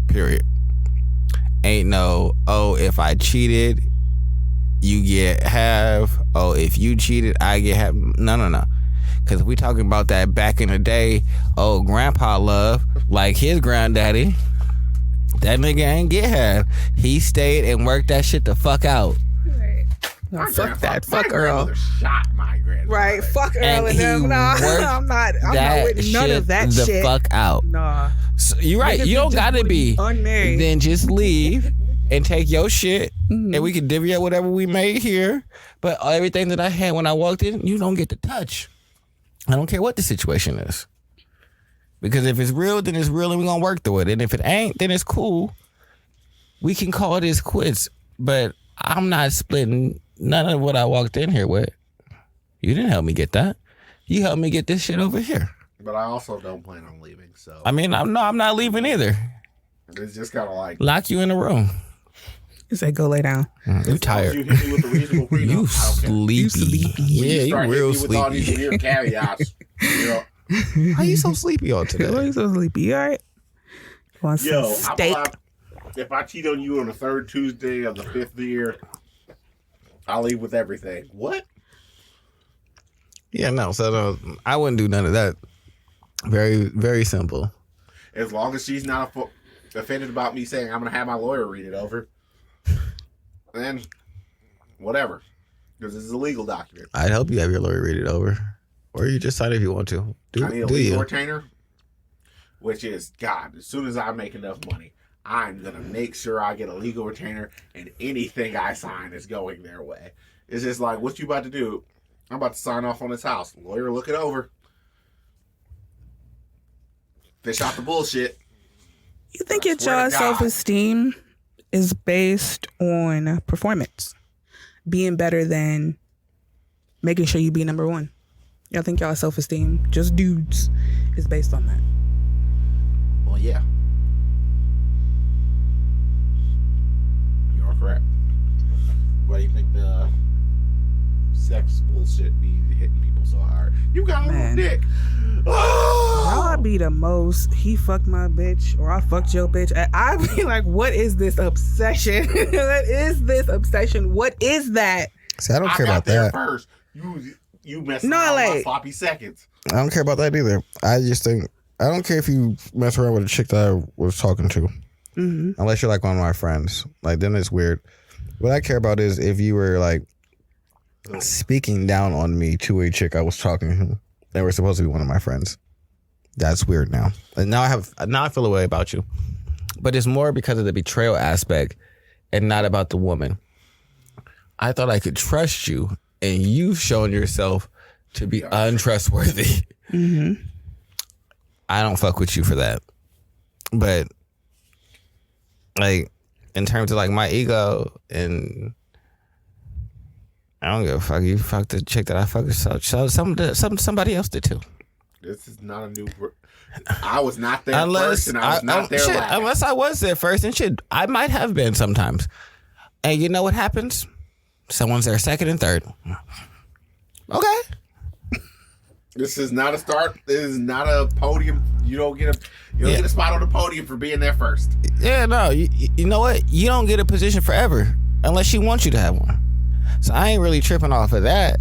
Period. Ain't no, if I cheated, you get half. If you cheated, I get half. No. Because we talking about that back in the day, grandpa love, his granddaddy, that nigga ain't get half. He stayed and worked that shit the fuck out. No, fuck that. Fuck Earl. Shot my grandfather. Right. Fuck Earl and them. No, I'm not with none of that shit. The fuck out. Nah. So you're right. You don't gotta be unmarried. Then just leave and take your shit, and we can divvy up whatever we made here. But everything that I had when I walked in, you don't get to touch. I don't care what the situation is, because if it's real, then it's real, and we're gonna work through it. And if it ain't, then it's cool. We can call this quits. But I'm not splitting none of what I walked in here with. You didn't help me get that. You helped me get this shit over here. But I also don't plan on leaving, so. I'm not leaving either. It's just kind of lock you in a room. You say go lay down. You tired. You hit me with a reasonable prenup. You sleepy. Yeah, you real sleepy. With all these weird caveats. How you so sleepy all today? Why you so sleepy? You all right? Want some steak? If I cheat on you on the 3rd Tuesday of the 5th year, I'll leave with everything. What? Yeah, no. So I wouldn't do none of that. Very, very simple. As long as she's not offended about me saying I'm going to have my lawyer read it over, then whatever. Because it's a legal document. I'd help you have your lawyer read it over. Or you just sign if you want to. I need a legal retainer, which is, God, as soon as I make enough money, I'm going to make sure I get a legal retainer and anything I sign is going their way. It's just what you about to do? I'm about to sign off on this house. Lawyer, look it over. Fish out the bullshit. You think your self-esteem is based on performance? Being better than making sure you be number one. Y'all think y'all self-esteem, just dudes, is based on that. Well, yeah. You're correct. Why do you think the sex bullshit be hitting people so hard? You got a little dick. Y'all be the most, he fucked my bitch, or I fucked your bitch. I be like, what is this obsession? What is this obsession? What is that? See, I don't care about that. First. You messed around with my sloppy seconds. I don't care about that either. I just think, I don't care if you mess around with a chick that I was talking to. Mm-hmm. Unless you're like one of my friends. Like, then it's weird. What I care about is if you were like speaking down on me to a chick I was talking to. They were supposed to be one of my friends. That's weird now. And now I feel a way about you. But it's more because of the betrayal aspect and not about the woman. I thought I could trust you, and you've shown yourself to be untrustworthy. Mm-hmm. I don't fuck with you for that. But like, in terms of like my ego, and I don't give a fuck. You fucked the chick that I fucked. So somebody else did too. This is not a new. I was not there first, and I was not there last. Unless I was there first, and shit, I might have been sometimes. And you know what happens? Someone's there second and third. Okay. This is not a start. This is not a podium. You don't get a spot on the podium for being there first. Yeah, no. You know what? You don't get a position forever unless she wants you to have one. So I ain't really tripping off of that.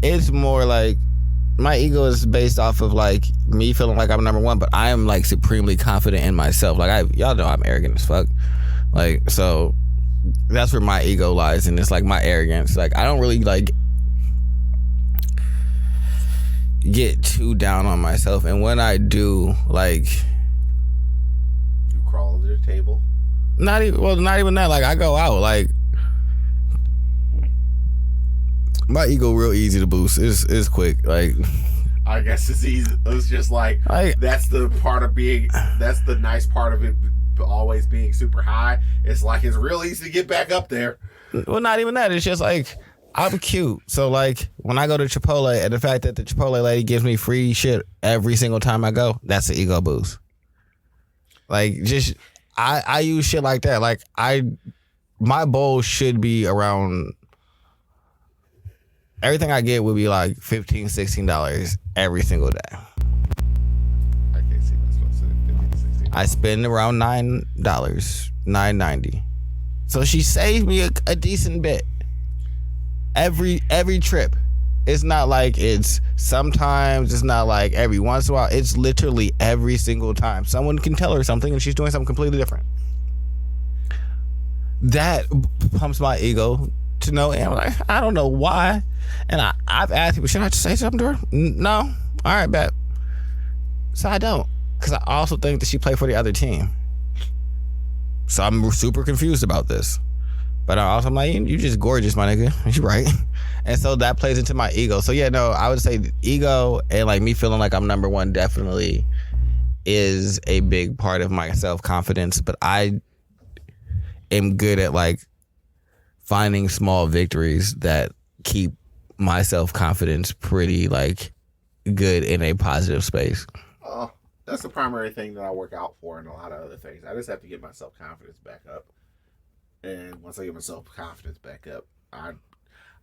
It's more like my ego is based off of like me feeling like I'm number one, but I am like supremely confident in myself. Like y'all know I'm arrogant as fuck. Like, so that's where my ego lies, and it's like my arrogance. Like, I don't really like get too down on myself, and when I do, like, you crawl under the table. Not even that. Like, I go out. Like, my ego real easy to boost. It's quick. Like, I guess it's easy. It's just like that's the part of being. That's the nice part of it. Always being super high. It's like it's real easy to get back up there. Well, not even that. It's just like I'm cute. So like when I go to Chipotle, and the fact that the Chipotle lady gives me free shit every single time I go, that's an ego boost. Like, just I use shit like that. Like, my bowl should be around. Everything I get would be like $15, $16 every single day. I can't see that's what I said. $15, $16. I spend around $9, $9.90. So she saved me a decent bit every trip. It's not like it's sometimes. It's not like every once in a while. It's literally every single time. Someone can tell her something and she's doing something completely different. That pumps my ego to know. And I'm like, I don't know why. And I've asked people, should I just say something to her? No. All right, bet. So I don't. Because I also think that she played for the other team. So I'm super confused about this. But I'm like, you just gorgeous, my nigga. You're right. And so that plays into my ego. So yeah, no, I would say ego and like me feeling like I'm number one definitely is a big part of my self-confidence. But I am good at like finding small victories that keep my self-confidence pretty like good in a positive space. That's the primary thing that I work out for, and a lot of other things. I just have to get my self-confidence back up. And once I get my self-confidence back up, I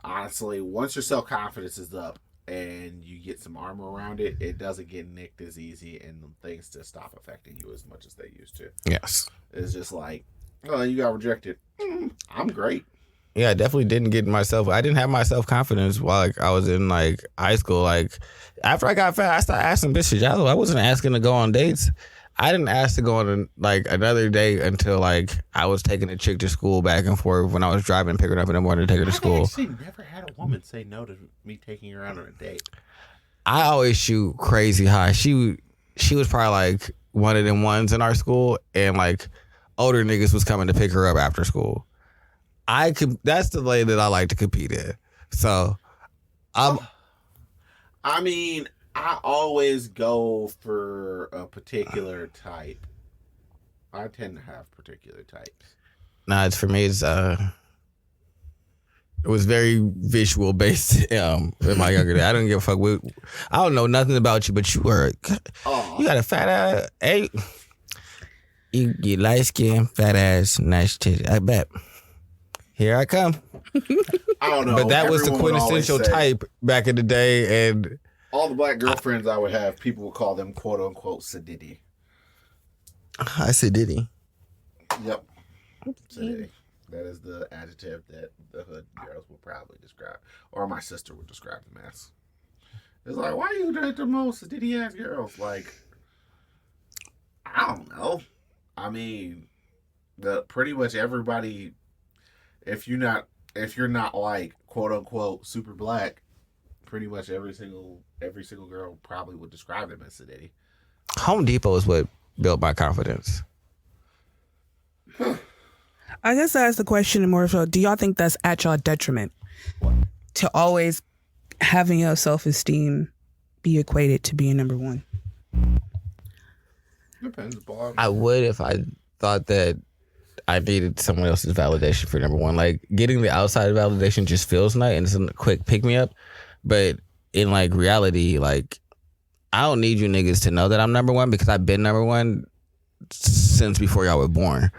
honestly, once your self-confidence is up and you get some armor around it, it doesn't get nicked as easy, and things just stop affecting you as much as they used to. Yes. It's just like, oh, you got rejected. I'm great. Yeah, I definitely didn't get myself. I didn't have my self-confidence while like I was in like high school. Like after I got fat, I started asking bitches. I wasn't asking to go on dates. I didn't ask to go on like another date until like I was taking a chick to school back and forth when I was driving, picking her up in the morning to take her to school. I've actually never had a woman say no to me taking her out on a date. I always shoot crazy high. She was probably like one of them ones in our school, and like older niggas was coming to pick her up after school. That's the lane that I like to compete in. So, I mean, I always go for a particular type. I tend to have particular types. Nah, it's for me. It's was very visual based in my younger days. I didn't give a fuck. I don't know nothing about you, but you got a fat ass. Hey, you light skin, fat ass, nice titty. I bet. Here I come. I don't know. But that was the quintessential type back in the day, and all the black girlfriends I would have, people would call them "quote unquote" sedity. I said Diddy. Yep. Sedity. That is the adjective that the hood girls would probably describe, or my sister would describe them as. It's like, why you date the most sedity ass girls? Like, I don't know. I mean, pretty much everybody. If you're not like quote unquote super black, pretty much every single girl probably would describe them as sedity. Home Depot is what built my confidence. I guess that's the question more so. Do y'all think that's at y'all detriment? What? To always having your self-esteem be equated to being number one? Depends, Bob. I would if I thought that I needed someone else's validation for number one. Like, getting the outside validation just feels nice and it's a quick pick-me-up. But in, like, reality, like, I don't need you niggas to know that I'm number one because I've been number one since before y'all were born.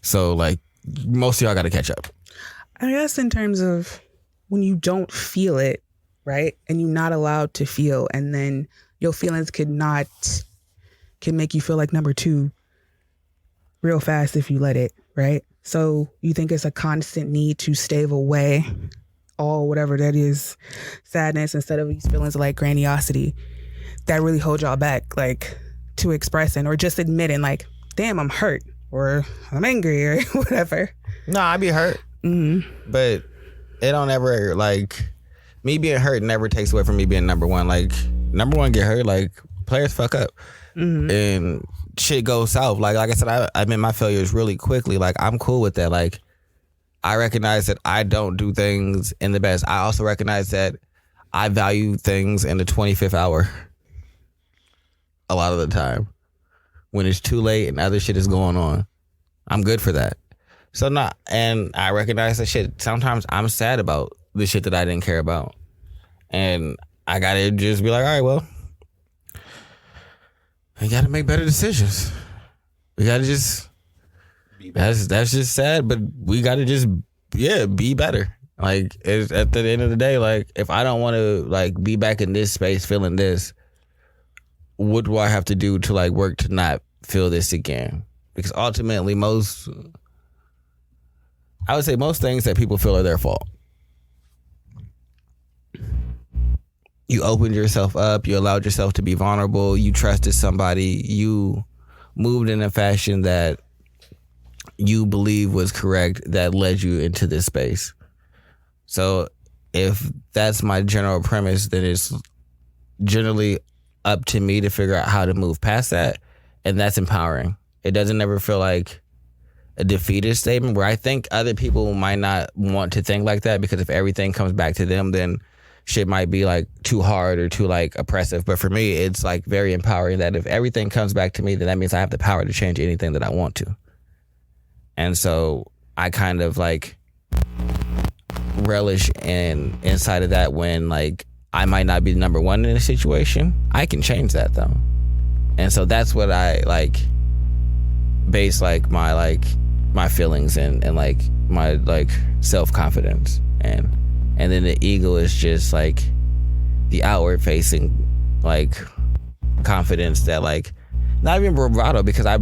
So, like, most of y'all got to catch up. I guess in terms of when you don't feel it, right? And you're not allowed to feel, and then your feelings can make you feel like number two real fast if you let it, right? So you think it's a constant need to stave away all whatever that is, sadness, instead of these feelings of like grandiosity that really hold y'all back, like, to expressing or just admitting like, damn, I'm hurt or I'm angry or whatever. No, I be hurt. Mm-hmm. But it don't ever, like, me being hurt never takes away from me being number one. Like, number one get hurt, like, players fuck up. Mm-hmm. And shit goes south. Like I said, I admit my failures really quickly. Like, I'm cool with that. Like, I recognize that I don't do things in the best. I also recognize that I value things in the 25th hour a lot of the time. When it's too late and other shit is going on, I'm good for that. So and I recognize that shit. Sometimes I'm sad about the shit that I didn't care about. And I gotta just be like, all right, well, we gotta make better decisions. We gotta just, that's just sad, but we gotta just, be better. Like, at the end of the day, like, if I don't want to, like, be back in this space feeling this, what do I have to do to, like, work to not feel this again? Because ultimately I would say most things that people feel are their fault. You opened yourself up, you allowed yourself to be vulnerable, you trusted somebody, you moved in a fashion that you believe was correct that led you into this space. So if that's my general premise, then it's generally up to me to figure out how to move past that, and that's empowering. It doesn't ever feel like a defeatist statement, where I think other people might not want to think like that, because if everything comes back to them, then shit might be like too hard or too like oppressive. But for me, it's like very empowering that if everything comes back to me, then that means I have the power to change anything that I want to. And so I kind of like relish inside of that when, like, I might not be number one in a situation. I can change that though. And so that's what I like base like my feelings and like my like self-confidence, and then the ego is just like the outward facing like confidence that, like, not even bravado, because I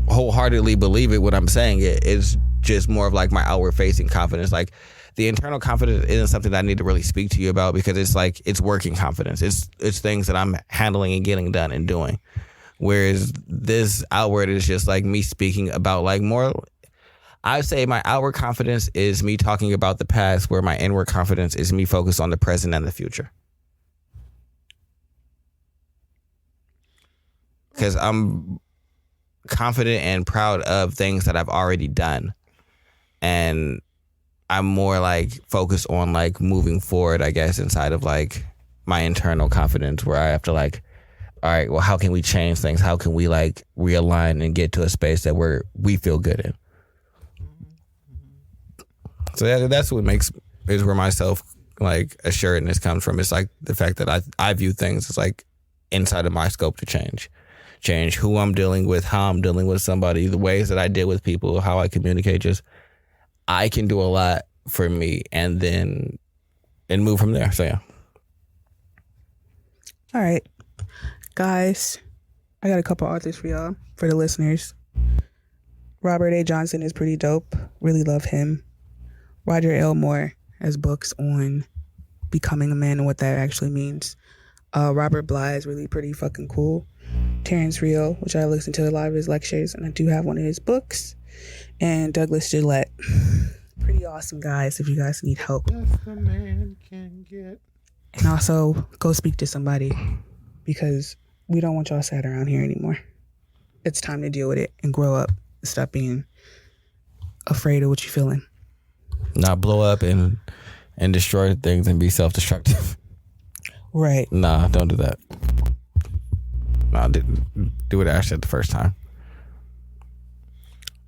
wholeheartedly believe it when I'm saying it. It's just more of like my outward facing confidence. Like, the internal confidence isn't something that I need to really speak to you about, because it's like, it's working confidence. It's things that I'm handling and getting done and doing. Whereas this outward is just like me speaking about like more, I would say my outward confidence is me talking about the past, where my inward confidence is me focused on the present and the future. Because I'm confident and proud of things that I've already done. And I'm more like focused on like moving forward, I guess, inside of like my internal confidence, where I have to like, all right, well, how can we change things? How can we like realign and get to a space that we feel good in? So that's what makes is where my self like assuredness comes from. It's like the fact that I view things as like inside of my scope to change who I'm dealing with, how I'm dealing with somebody, the ways that I deal with people, how I communicate. Just I can do a lot for me and move from there. So yeah. All right, guys, I got a couple authors for y'all, for the listeners. Robert A. Johnson is pretty dope. Really love him. Roger Elmore has books on becoming a man and what that actually means. Robert Bly is really pretty fucking cool. Terrence Real, which I listen to a lot of his lectures, and I do have one of his books. And Douglas Gillette. Pretty awesome guys if you guys need help. Yes, the man can get. And also, go speak to somebody, because we don't want y'all sat around here anymore. It's time to deal with it and grow up. Stop being afraid of what you're feeling. Not blow up and destroy things and be self-destructive. Right. Nah, don't do that. Nah, do what Ash said the first time.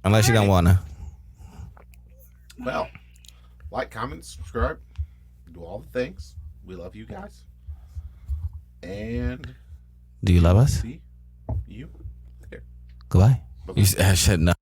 Unless you don't want to. Well, like, comment, subscribe, do all the things. We love you guys. And do you love us? see you there. Goodbye. You said no.